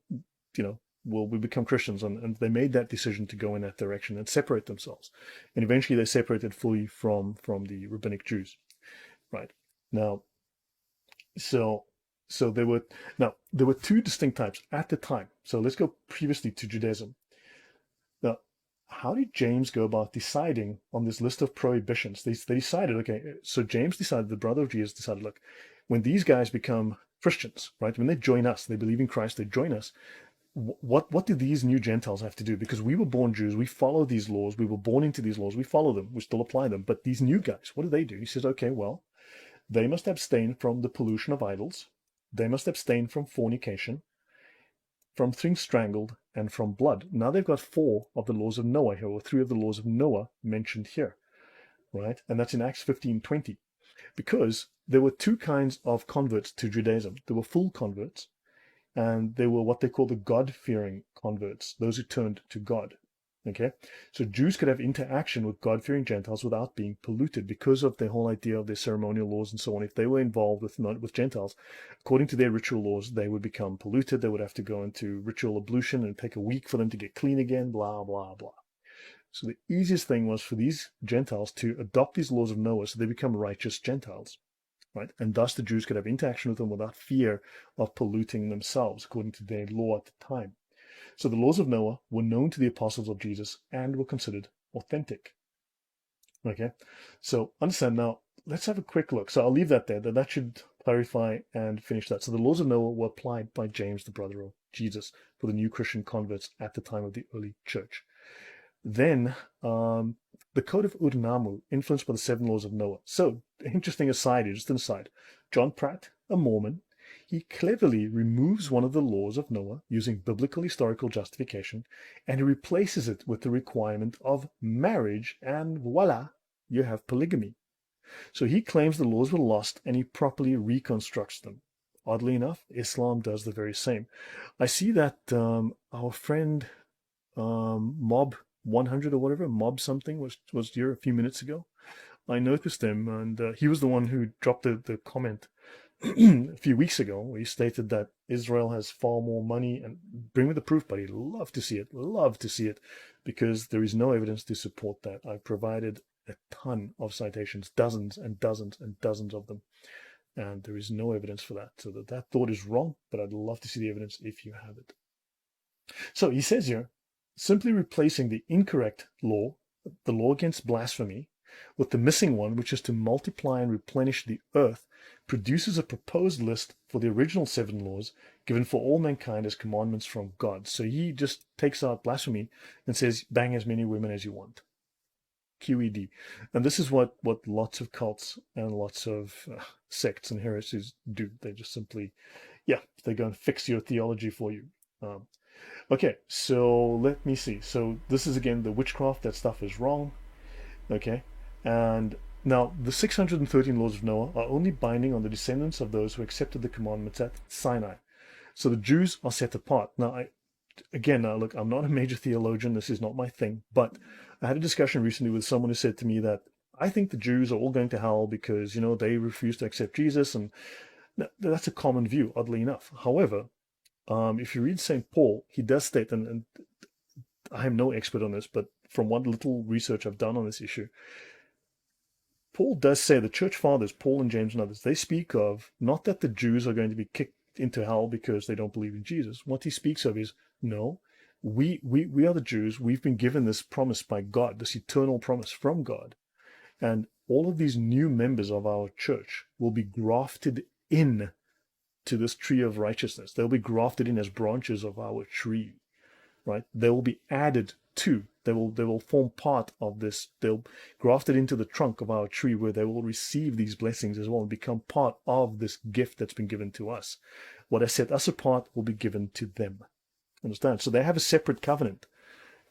A: we become Christians. And they made that decision to go in that direction and separate themselves. And eventually they separated fully from the rabbinic Jews, right? Now, so there were two distinct types at the time. So let's go previously to Judaism. Now, how did James go about deciding on this list of prohibitions? They decided, okay, so James decided, the brother of Jesus decided, look, when these guys become Christians, right, when they join us, they believe in Christ, they join us, what do these new Gentiles have to do? Because we were born Jews, we follow these laws, we were born into these laws, we follow them, we still apply them. But these new guys, what do? He says, okay, well, they must abstain from the pollution of idols. They must abstain from fornication, from things strangled, and from blood. Now they've got 4 of the laws of Noah here, or 3 of the laws of Noah mentioned here, right? And that's in Acts 15:20. Because there were 2 kinds of converts to Judaism. There were full converts, and there were what they call the God-fearing converts, those who turned to God. Okay, so Jews could have interaction with God-fearing Gentiles without being polluted because of the whole idea of their ceremonial laws and so on. If they were involved with Gentiles, according to their ritual laws, they would become polluted. They would have to go into ritual ablution and take a week for them to get clean again, blah, blah, blah. So the easiest thing was for these Gentiles to adopt these laws of Noah so they become righteous Gentiles, right? And thus the Jews could have interaction with them without fear of polluting themselves, according to their law at the time. So the laws of Noah were known to the apostles of Jesus and were considered authentic. Okay, so understand now. Let's have a quick look. So I'll leave that there. That should clarify and finish that. So the laws of Noah were applied by James, the brother of Jesus, for the new Christian converts at the time of the early church. Then the Code of Urnamu, influenced by the 7 laws of Noah. So, interesting aside, just an aside. John Pratt, a Mormon, he cleverly removes one of the laws of Noah using biblical historical justification, and he replaces it with the requirement of marriage, and voila, you have polygamy. So he claims the laws were lost, and he properly reconstructs them. Oddly enough, Islam does the very same. I see that our friend Mob 100 or whatever, Mob something, was here a few minutes ago. I noticed him, and he was the one who dropped the comment a few weeks ago, where he stated that Israel has far more money, and bring me the proof, buddy. Love to see it, because there is no evidence to support that. I've provided a ton of citations, dozens and dozens and dozens of them, and there is no evidence for that. So that thought is wrong, but I'd love to see the evidence if you have it. So he says here, simply replacing the incorrect law, the law against blasphemy, with the missing one, which is to multiply and replenish the earth, produces a proposed list for the original 7 laws given for all mankind as commandments from God. So he just takes out blasphemy and says, bang as many women as you want. QED. And this is what lots of cults and lots of sects and heresies do. They just simply, they go and fix your theology for you. Okay, so let me see. So this is again the witchcraft. That stuff is wrong. Okay, and now the 613 laws of Noah are only binding on the descendants of those who accepted the commandments at Sinai. So the Jews are set apart. Now, look, I'm not a major theologian. This is not my thing. But I had a discussion recently with someone who said to me that I think the Jews are all going to hell because, they refuse to accept Jesus. And that's a common view, oddly enough. However, if you read St. Paul, he does state, and I am no expert on this, but from what little research I've done on this issue, Paul does say, the church fathers, Paul and James and others, they speak of not that the Jews are going to be kicked into hell because they don't believe in Jesus. What he speaks of is, no, we are the Jews. We've been given this promise by God, this eternal promise from God. And all of these new members of our church will be grafted in to this tree of righteousness. They'll be grafted in as branches of our tree, right? They will be added to. They will form part of this. They'll grafted into the trunk of our tree, where they will receive these blessings as well and become part of this gift that's been given to us. What has set us apart will be given to them. Understand? So they have a separate covenant.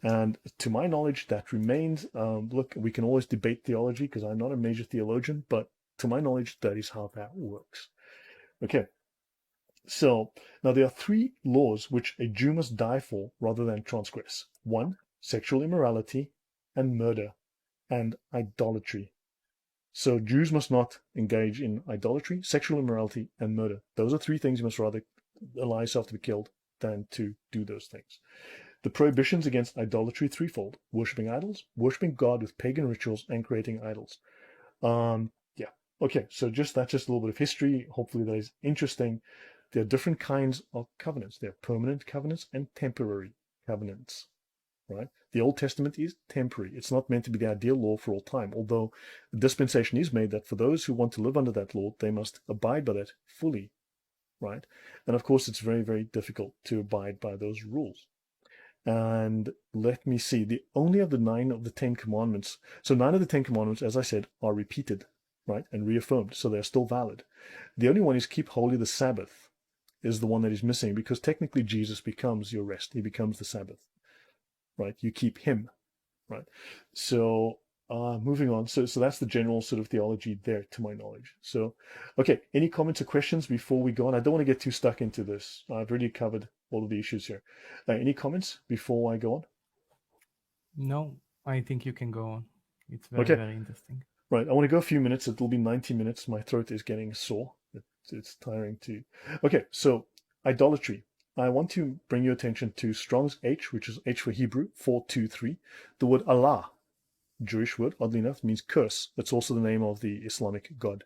A: And to my knowledge, that remains. Look, we can always debate theology because I'm not a major theologian, but to my knowledge, that is how that works. Okay. So now there are 3 laws which a Jew must die for rather than transgress. 1, sexual immorality and murder and idolatry. So Jews must not engage in idolatry, sexual immorality, and murder. Those are 3 things you must rather allow yourself to be killed than to do those things. The prohibitions against idolatry threefold: worshipping idols, worshipping God with pagan rituals, and creating idols. Okay, so that's just a little bit of history. Hopefully that is interesting. There are different kinds of covenants. There are permanent covenants and temporary covenants, right? The Old Testament is temporary. It's not meant to be the ideal law for all time, although a dispensation is made that for those who want to live under that law, they must abide by that fully, right? And of course, it's very, very difficult to abide by those rules. And let me see, the only of the 9 of the 10 commandments, so 9 of the 10 commandments, as I said, are repeated, right, and reaffirmed, so they're still valid. The only one is keep holy the Sabbath, is the one that is missing, because technically Jesus becomes your rest. He becomes the Sabbath, right? You keep him, right? So moving on. So that's the general sort of theology there, to my knowledge. So, okay, any comments or questions before we go on? I don't want to get too stuck into this. I've already covered all of the issues here. Any comments before I go on?
B: No, I think you can go on. It's very,
A: Okay.
B: very interesting.
A: Right, I want to go a few minutes. It'll be 90 minutes. My throat is getting sore. It's tiring too. Okay, so idolatry. I want to bring your attention to Strong's H, which is H for Hebrew, 423. The word Allah, Jewish word, oddly enough, means curse. That's also the name of the Islamic God.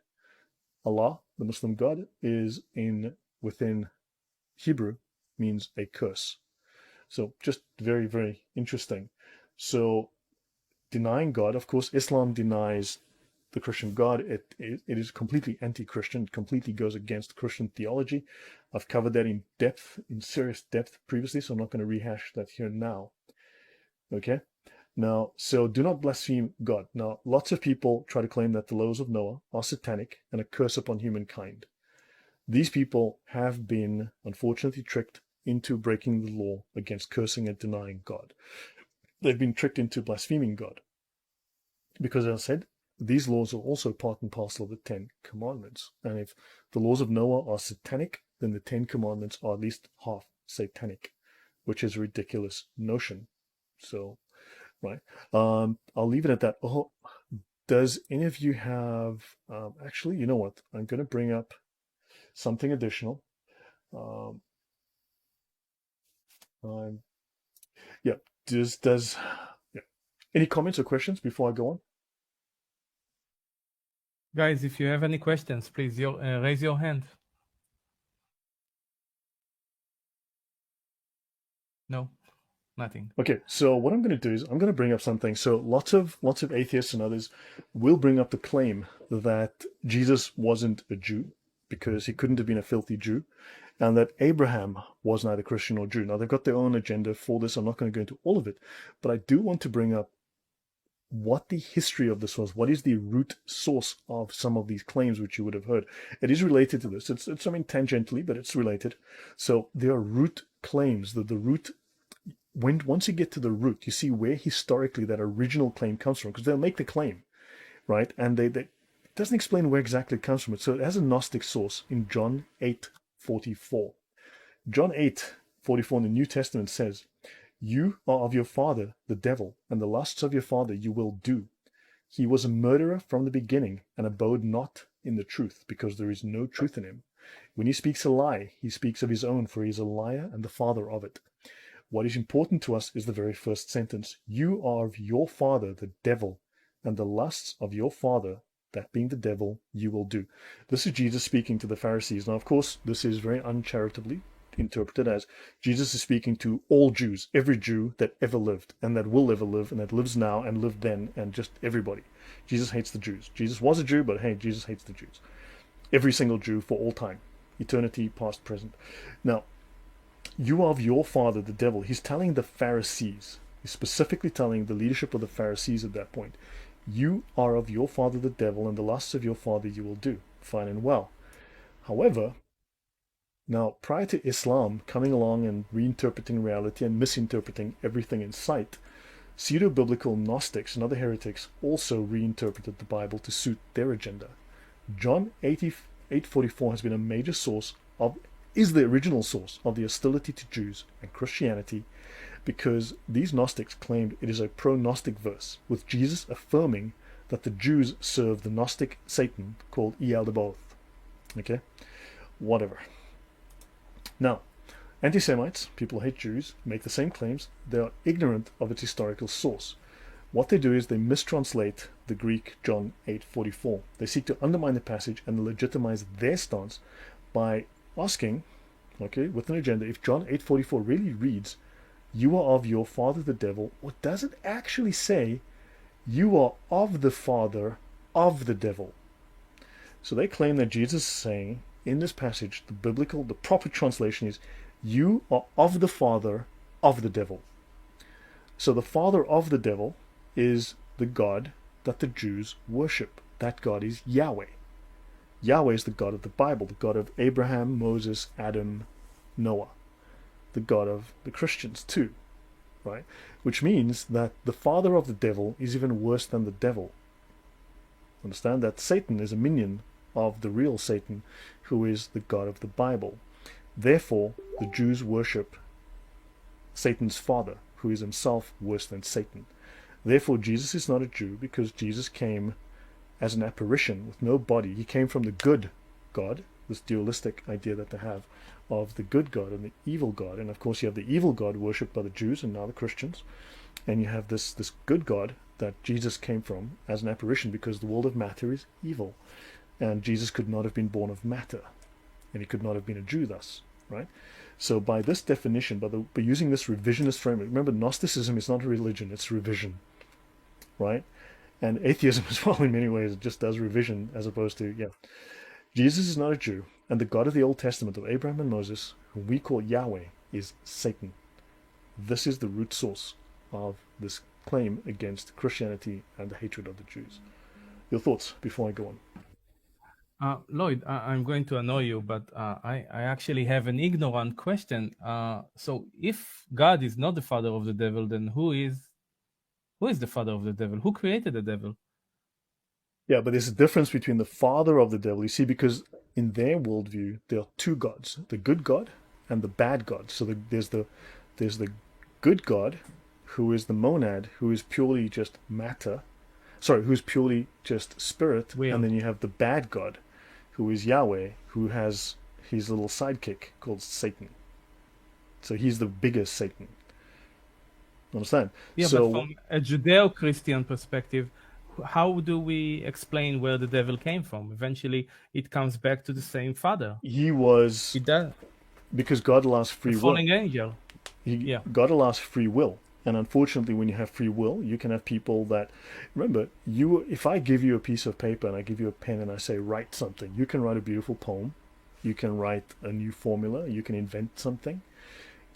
A: Allah, the Muslim God, is within Hebrew, means a curse. So just very, very interesting. So denying God, of course, Islam denies the Christian God. It is completely anti-Christian. It completely goes against Christian theology. I've covered that in depth, in serious depth previously, so I'm not going to rehash that here now. Okay? Now, so do not blaspheme God. Now, lots of people try to claim that the laws of Noah are satanic and a curse upon humankind. These people have been, unfortunately, tricked into breaking the law against cursing and denying God. They've been tricked into blaspheming God. Because, as I said, these laws are also part and parcel of the Ten Commandments. And if the laws of Noah are satanic, then the Ten Commandments are at least half satanic, which is a ridiculous notion. So, right. I'll leave it at that. Oh, does any of you have, actually, you know what? I'm going to bring up something additional. Yeah, yeah. Any comments or questions before I go on?
B: Guys, if you have any questions, please raise your hand. No, nothing.
A: Okay, so what I'm going to do is I'm going to bring up something. So lots of atheists and others will bring up the claim that Jesus wasn't a Jew because he couldn't have been a filthy Jew, and that Abraham was neither Christian or Jew. Now they've got their own agenda for this. I'm not going to go into all of it, but I do want to bring up what the history of this was. What is the root source of some of these claims which you would have heard? It is related to this. It's I mean, tangentially, but it's related. So there are root claims. The root, once you get to the root, you see where historically that original claim comes from, because they'll make the claim, right? And they it doesn't explain where exactly it comes from. So it has a Gnostic source in John 8:44. John 8:44 in the New Testament says, "You are of your father, the devil, and the lusts of your father you will do. He was a murderer from the beginning and abode not in the truth, because there is no truth in him. When he speaks a lie, he speaks of his own, for he is a liar and the father of it." What is important to us is the very first sentence. "You are of your father, the devil, and the lusts of your father, that being the devil, you will do." This is Jesus speaking to the Pharisees. Now, of course, this is very uncharitably interpreted as Jesus is speaking to all Jews, every Jew that ever lived and that will ever live and that lives now and lived then, and just everybody. Jesus hates the Jews. Jesus was a Jew, but hey, Jesus hates the Jews. Every single Jew for all time, eternity, past, present. Now, "You are of your father, the devil." He's telling the Pharisees. He's specifically telling the leadership of the Pharisees at that point. "You are of your father, the devil, and the lusts of your father you will do." Fine and well. However, now, prior to Islam coming along and reinterpreting reality and misinterpreting everything in sight, pseudo-biblical Gnostics and other heretics also reinterpreted the Bible to suit their agenda. John 8:44 has been a major source is the original source of the hostility to Jews and Christianity, because these Gnostics claimed it is a pro-Gnostic verse, with Jesus affirming that the Jews serve the Gnostic Satan called Beelzebub. Okay? Whatever. Now, anti-Semites, people who hate Jews, make the same claims. They are ignorant of its historical source. What they do is they mistranslate the Greek John 8:44. They seek to undermine the passage and legitimize their stance by asking, okay, with an agenda, if John 8:44 really reads, "You are of your father the devil," or does it actually say, "You are of the father of the devil"? So they claim that Jesus is saying in this passage, the proper translation is, "You are of the father of the devil." So the father of the devil is the God that the Jews worship. That God is Yahweh. Yahweh is the God of the Bible, the God of Abraham, Moses, Adam, Noah, the God of the Christians too, right? Which means that the father of the devil is even worse than the devil. Understand that Satan is a minion of the real Satan, who is the God of the Bible. Therefore, the Jews worship Satan's father, who is himself worse than Satan. Therefore, Jesus is not a Jew, because Jesus came as an apparition with no body. He came from the good God, this dualistic idea that they have of the good God and the evil God. And of course, you have the evil God worshipped by the Jews and now the Christians. And you have this good God that Jesus came from as an apparition, because the world of matter is evil. And Jesus could not have been born of matter. And he could not have been a Jew thus, right? So by this definition, by using this revisionist framework, remember Gnosticism is not a religion, it's revision, right? And atheism as well in many ways, it just does revision as opposed to, yeah. Jesus is not a Jew, and the God of the Old Testament of Abraham and Moses, whom we call Yahweh, is Satan. This is the root source of this claim against Christianity and the hatred of the Jews. Your thoughts before I go on?
B: Lloyd, I'm going to annoy you, but I actually have an ignorant question. So if God is not the father of the devil, then who is the father of the devil? Who created the devil?
A: Yeah, but there's a difference between the father of the devil, you see, because in their worldview, there are two gods, the good God and the bad God. So there's the good God, who is the monad, who is purely just matter, who's purely just spirit, and then you have the bad God, who is Yahweh, who has his little sidekick called Satan. So he's the biggest Satan. Understand?
B: Yeah,
A: so,
B: but from a Judeo-Christian perspective, how do we explain where the devil came from? Eventually, it comes back to the same father.
A: He was...
B: It does.
A: Because God allows free will.
B: Falling angel.
A: God allows free will. And unfortunately, when you have free will, you can have people that... Remember, if I give you a piece of paper and I give you a pen and I say, write something, you can write a beautiful poem. You can write a new formula. You can invent something.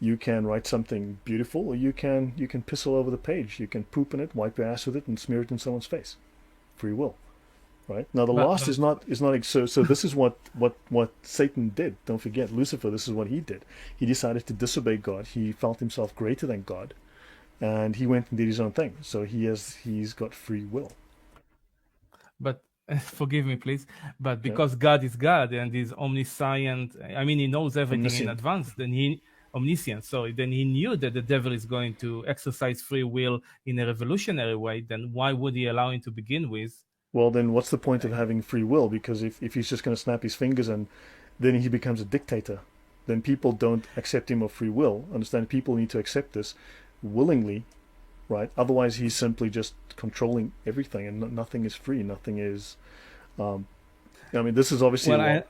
A: You can write something beautiful, or you can piss all over the page. You can poop in it, wipe your ass with it, and smear it in someone's face. Free will, right? Now the last is not so. So this is what Satan did. Don't forget, Lucifer. This is what he did. He decided to disobey God. He felt himself greater than God, and he went and did his own thing. So he's got free will.
B: But forgive me, please. But because God is God and is omniscient, I mean, he knows everything in advance. Then omniscient. So then he knew that the devil is going to exercise free will in a revolutionary way. Then why would he allow him to begin with?
A: Well, then what's the point of having free will? Because if he's just going to snap his fingers and then he becomes a dictator, then people don't accept him of free will. Understand? People need to accept this willingly, right? Otherwise, he's simply just controlling everything, and nothing is free. Nothing is. I mean, this is obviously.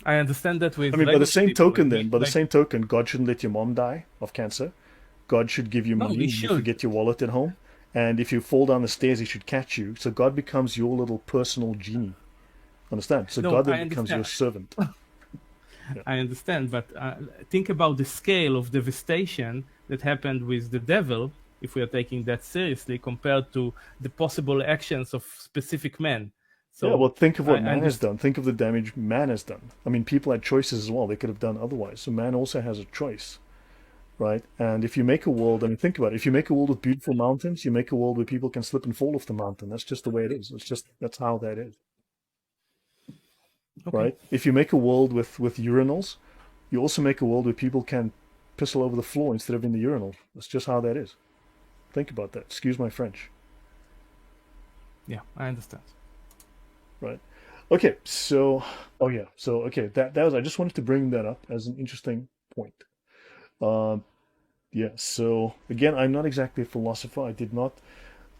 B: I understand that with.
A: I mean, by the same token, the same token, God shouldn't let your mom die of cancer. God should give you money if you forget your wallet at home. And if you fall down the stairs, he should catch you. So God becomes your little personal genie. Understand? So God then becomes your servant.
B: I understand, but think about the scale of devastation that happened with the devil, if we are taking that seriously, compared to the possible actions of specific men. So
A: well, think of what man has done. Think of the damage man has done. I mean, people had choices as well. They could have done otherwise. So man also has a choice, right? And if you make a world, I mean, think about it. If you make a world with beautiful mountains, you make a world where people can slip and fall off the mountain. That's just the way it is. That's how that is. Okay. Right? If you make a world with urinals, you also make a world where people can piss all over the floor instead of in the urinal. That's just how that is. Think about that. Excuse my French.
B: Yeah, I understand.
A: Right. Okay. So, that was. I just wanted to bring that up as an interesting point. So again, I'm not exactly a philosopher. I did not.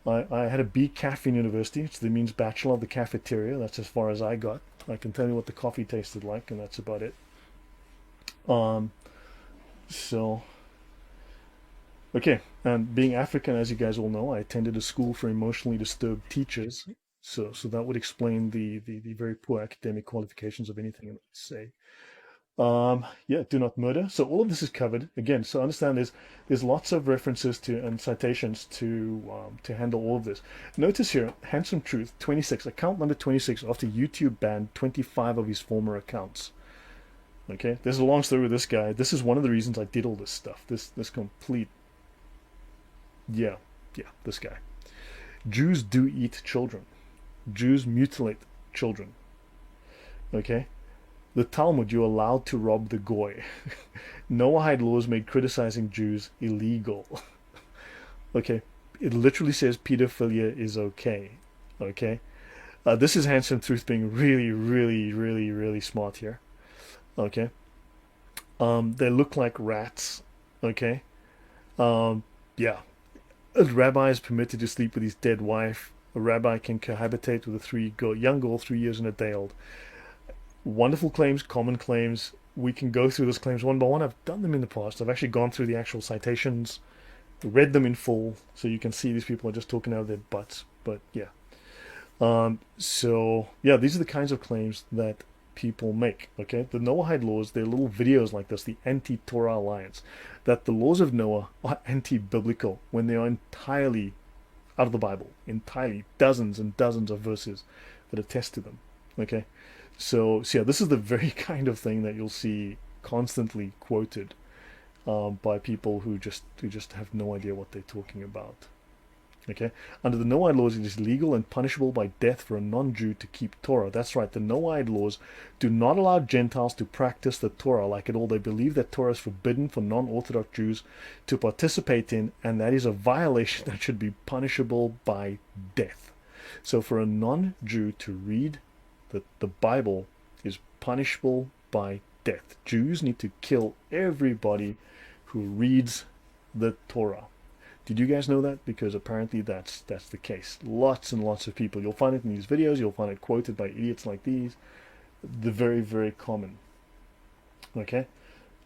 A: I had a BCAF in university, which means Bachelor of the Cafeteria. That's as far as I got. I can tell you what the coffee tasted like, and that's about it. Okay, and being African, as you guys all know, I attended a school for emotionally disturbed teachers. So that would explain the very poor academic qualifications of anything I say. Do not murder. So all of this is covered again. So understand there's lots of references to and citations to handle all of this. Notice here, Handsome Truth 26, account number 26, after YouTube banned 25 of his former accounts. Okay, there's a long story with this guy. This is one of the reasons I did all this stuff. This complete. This guy. Jews do eat children. Jews mutilate children. Okay. The Talmud, you're allowed to rob the goy. Noahide laws made criticizing Jews illegal. Okay, it literally says pedophilia is okay. Okay, this is Handsome Truth being really, really, really, really smart here. Okay, they look like rats. Okay, a rabbi is permitted to sleep with his dead wife. A rabbi can cohabitate with a young girl 3 years and a day old. Wonderful claims, common claims. we can go through those claims one by one. I've done them in the past. I've actually gone through the actual citations, read them in full, so you can see these people are just talking out of their butts. But yeah. So yeah, these are the kinds of claims that people make. Okay, the Noahide laws, they're little videos like this, the anti-Torah alliance, that the laws of Noah are anti-biblical when they are entirely out of the Bible, entirely dozens and dozens of verses that attest to them. Okay, so yeah, this is the very kind of thing that you'll see constantly quoted by people who just have no idea what they're talking about. Okay, under the Noahide laws, it is legal and punishable by death for a non-Jew to keep Torah. That's right, the Noahide laws do not allow Gentiles to practice the Torah like at all. They believe that Torah is forbidden for non-Orthodox Jews to participate in, and that is a violation that should be punishable by death. So for a non-Jew to read the Bible is punishable by death. Jews need to kill everybody who reads the Torah. Did you guys know that? Because apparently that's the case. Lots and lots of people. You'll find it in these videos. You'll find it quoted by idiots like these. They're very, very common. Okay,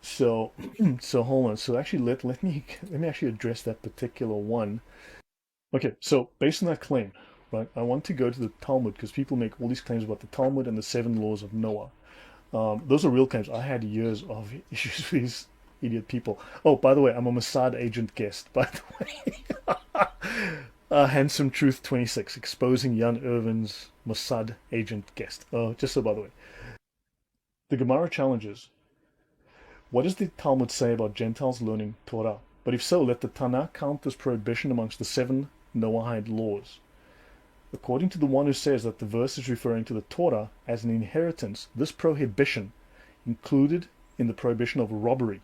A: so hold on. So actually, let me actually address that particular one. Okay, so based on that claim, right? I want to go to the Talmud because people make all these claims about the Talmud and the 7 laws of Noah. Those are real claims. I had years of issues with these idiot people. Oh, by the way, I'm a Mossad agent guest, by the way. Handsome Truth 26, exposing Jan Irvin's Mossad agent guest. Just so by the way. The Gemara challenges, what does the Talmud say about Gentiles learning Torah? But if so, let the Tanakh count this prohibition amongst the 7 Noahide laws. According to the one who says that the verse is referring to the Torah as an inheritance, this prohibition included in the prohibition of robbery.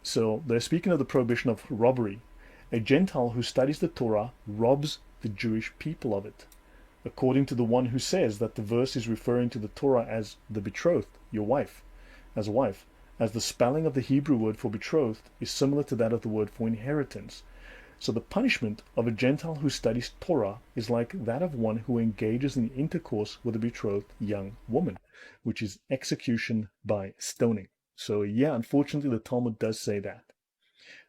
A: So they're speaking of the prohibition of robbery. A Gentile who studies the Torah robs the Jewish people of it. According to the one who says that the verse is referring to the Torah as the betrothed, your wife, as a wife, as the spelling of the Hebrew word for betrothed is similar to that of the word for inheritance. So the punishment of a Gentile who studies Torah is like that of one who engages in intercourse with a betrothed young woman, which is execution by stoning. So yeah, unfortunately, the Talmud does say that.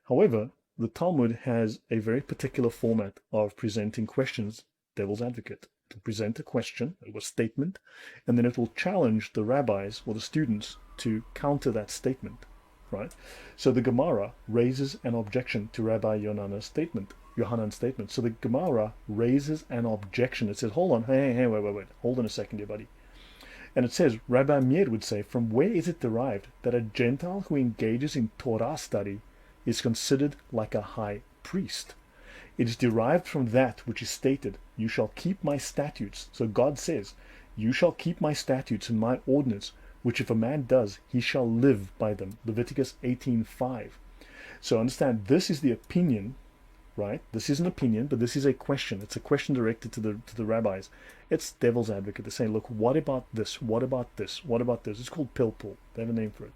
A: However, the Talmud has a very particular format of presenting questions, devil's advocate. It will present a question, a statement, and then it will challenge the rabbis or the students to counter that statement, right? So the Gemara raises an objection to Rabbi Yohanan's statement. So the Gemara raises an objection. It says, hold on, hey, wait, hold on a second here, buddy. And it says, Rabbi Meir would say, from where is it derived that a Gentile who engages in Torah study is considered like a high priest? It is derived from that which is stated, you shall keep my statutes. So God says, you shall keep my statutes and my ordinance, which if a man does, he shall live by them. Leviticus 18:5. So understand, this is the opinion, right? This is an opinion, but this is a question. It's a question directed to the rabbis. It's devil's advocate. They're saying, look, what about this? What about this? What about this? It's called pilpul. They have a name for it.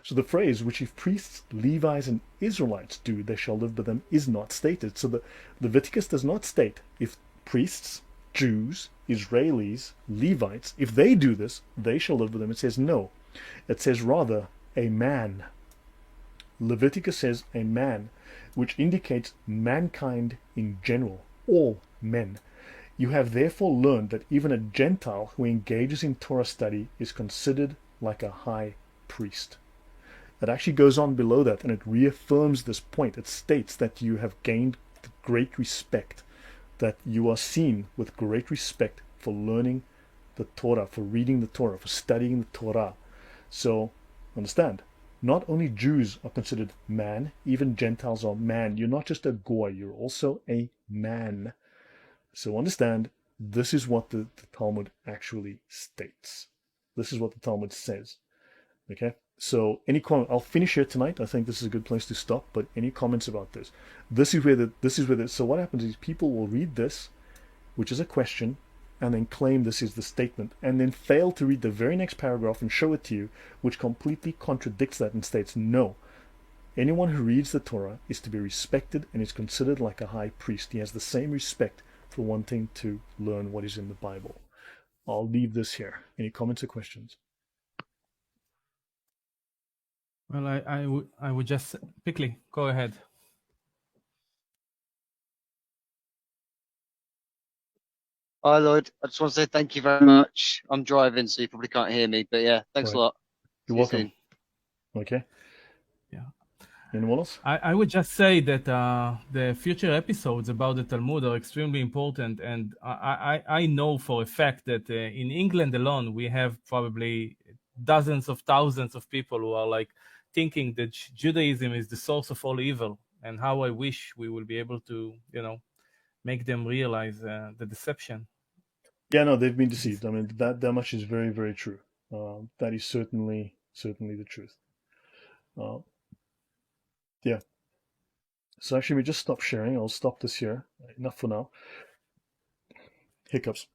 A: So the phrase, which if priests, Levites, and Israelites do, they shall live by them, is not stated. So the Leviticus does not state if priests, Jews, Israelis, Levites, if they do this, they shall live with them. It says no. It says rather a man. Leviticus says a man, which indicates mankind in general, all men. You have therefore learned that even a Gentile who engages in Torah study is considered like a high priest. It actually goes on below that and it reaffirms this point. It states that you have gained great respect, that you are seen with great respect for learning the Torah, for reading the Torah, for studying the Torah. So understand, not only Jews are considered man, even Gentiles are man. You're not just a goy, you're also a man. So understand, this is what the Talmud actually states. This is what the Talmud says. Okay, so any comment? I'll finish here tonight. I think this is a good place to stop. But any comments about this? This is where so what happens is people will read this, which is a question, and then claim this is the statement, and then fail to read the very next paragraph and show it to you, which completely contradicts that and states no. Anyone who reads the Torah is to be respected and is considered like a high priest. He has the same respect for wanting to learn what is in the Bible. I'll leave this here. Any comments or questions?
B: Well, I would just quickly go ahead.
D: Hi, Lloyd. I just want to say thank you very much. I'm driving, so you probably can't hear me, but yeah, thanks
A: Right.
D: a lot.
A: You're
D: See
A: welcome.
D: you soon.
A: Okay.
B: Yeah.
A: Anyone else?
B: I would just say that the future episodes about the Talmud are extremely important, and I know for a fact that in England alone we have probably dozens of thousands of people who are like thinking that Judaism is the source of all evil, and how I wish we will be able to, make them realize the deception.
A: Yeah, no, they've been deceived. I mean, that much is very, very true. That is certainly the truth. Yeah. So actually, we just stop sharing. I'll stop this here. Enough for now. Hiccups.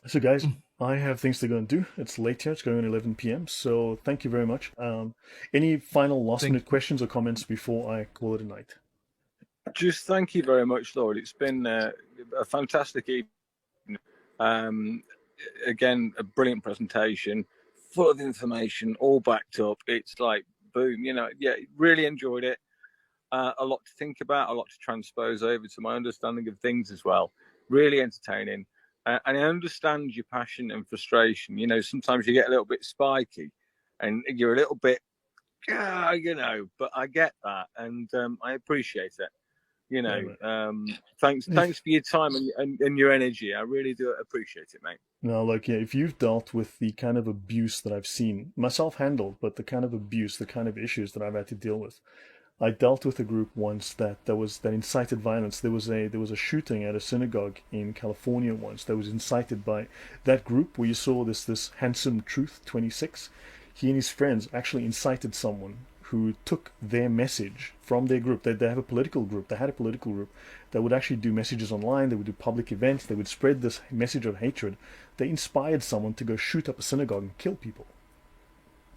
A: So, guys, I have things to go and do. It's late here. It's going on 11 p.m. So, thank you very much. Any final last-minute questions or comments before I call it a night?
C: Just thank you very much, Lloyd. It's been a fantastic evening. Again, a brilliant presentation, full of information, all backed up. It's like, boom, yeah, really enjoyed it. A lot to think about, a lot to transpose over to my understanding of things as well. Really entertaining. And I understand your passion and frustration. Sometimes you get a little bit spiky and you're a little bit, but I get that. And I appreciate it. Thanks for your time and your energy. I really do appreciate it, mate.
A: No, like, yeah, if you've dealt with the kind of abuse that I've seen, myself handled, but the kind of abuse, the kind of issues that I've had to deal with, I dealt with a group once that incited violence. There was a shooting at a synagogue in California once that was incited by that group where you saw this handsome Truth 26. He and his friends actually incited someone who took their message from their group. They have a political group. They had a political group that would actually do messages online. They would do public events. They would spread this message of hatred. They inspired someone to go shoot up a synagogue and kill people.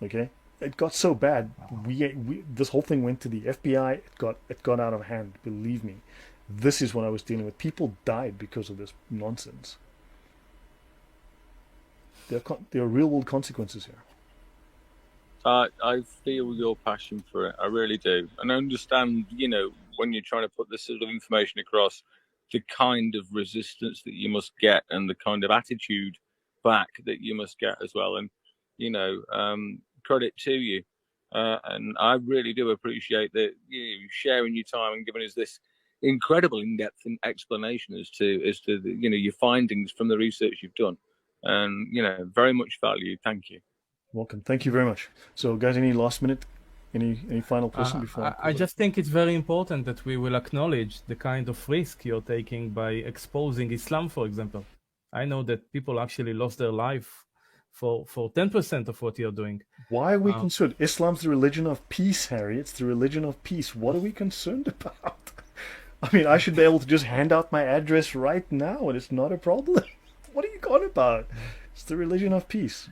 A: Okay? It got so bad. We this whole thing went to the FBI. It got out of hand. Believe me, this is what I was dealing with. People died because of this nonsense. There are real world consequences here.
C: I feel your passion for it. I really do, and I understand. When you're trying to put this sort of information across, the kind of resistance that you must get, and the kind of attitude back that you must get as well. And credit to you, and I really do appreciate that you sharing your time and giving us this incredible in-depth explanation as to the, your findings from the research you've done, and very much valued. Thank you.
A: Welcome. Thank you very much. So, guys, any last minute, any final person before
B: I just think it's very important that we will acknowledge the kind of risk you're taking by exposing Islam, for example. I know that people actually lost their life for 10% of what you're doing.
A: Why are we concerned? Islam's the religion of peace, Harry. It's the religion of peace. What are we concerned about? I mean, I should be able to just hand out my address right now and it's not a problem. What are you on about? It's the religion of peace.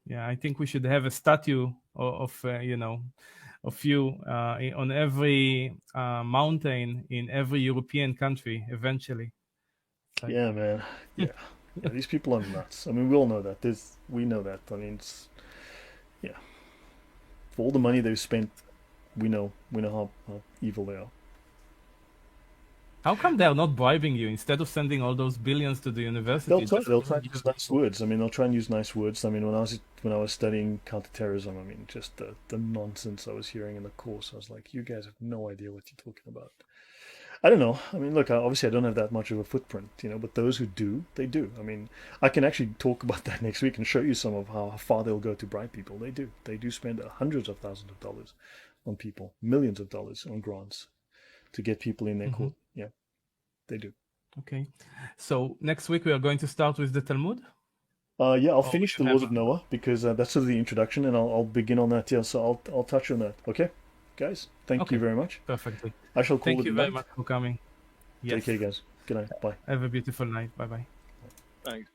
B: Yeah, I think we should have a statue of you on every mountain in every European country eventually.
A: Like, yeah, man. Yeah. Yeah, these people are nuts. I mean, we all know that. We know that. I mean, yeah. For all the money they've spent, we know how evil they are.
B: How come they are not bribing you instead of sending all those billions to the university?
A: They'll try to use nice words. I mean, they'll try and use nice words. I mean, when I was studying counterterrorism, I mean, just the nonsense I was hearing in the course, I was like, you guys have no idea what you're talking about. I don't know. I mean, look, obviously I don't have that much of a footprint, but those who do, they do. I mean, I can actually talk about that next week and show you some of how far they'll go to bribe people. They do. They do spend hundreds of thousands of dollars on people, millions of dollars on grants to get people in their court. Yeah, they do.
B: Okay. So next week we are going to start with the Talmud?
A: Yeah, I'll finish the Laws of Noah because that's sort of the introduction and I'll begin on that. Yeah, so I'll touch on that. Okay? Guys, thank you very much.
B: Perfectly.
A: I shall call it
B: Thank you very much for coming.
A: Yes. Take care, guys. Good night. Bye.
B: Have a beautiful night. Bye-bye.
C: Thanks.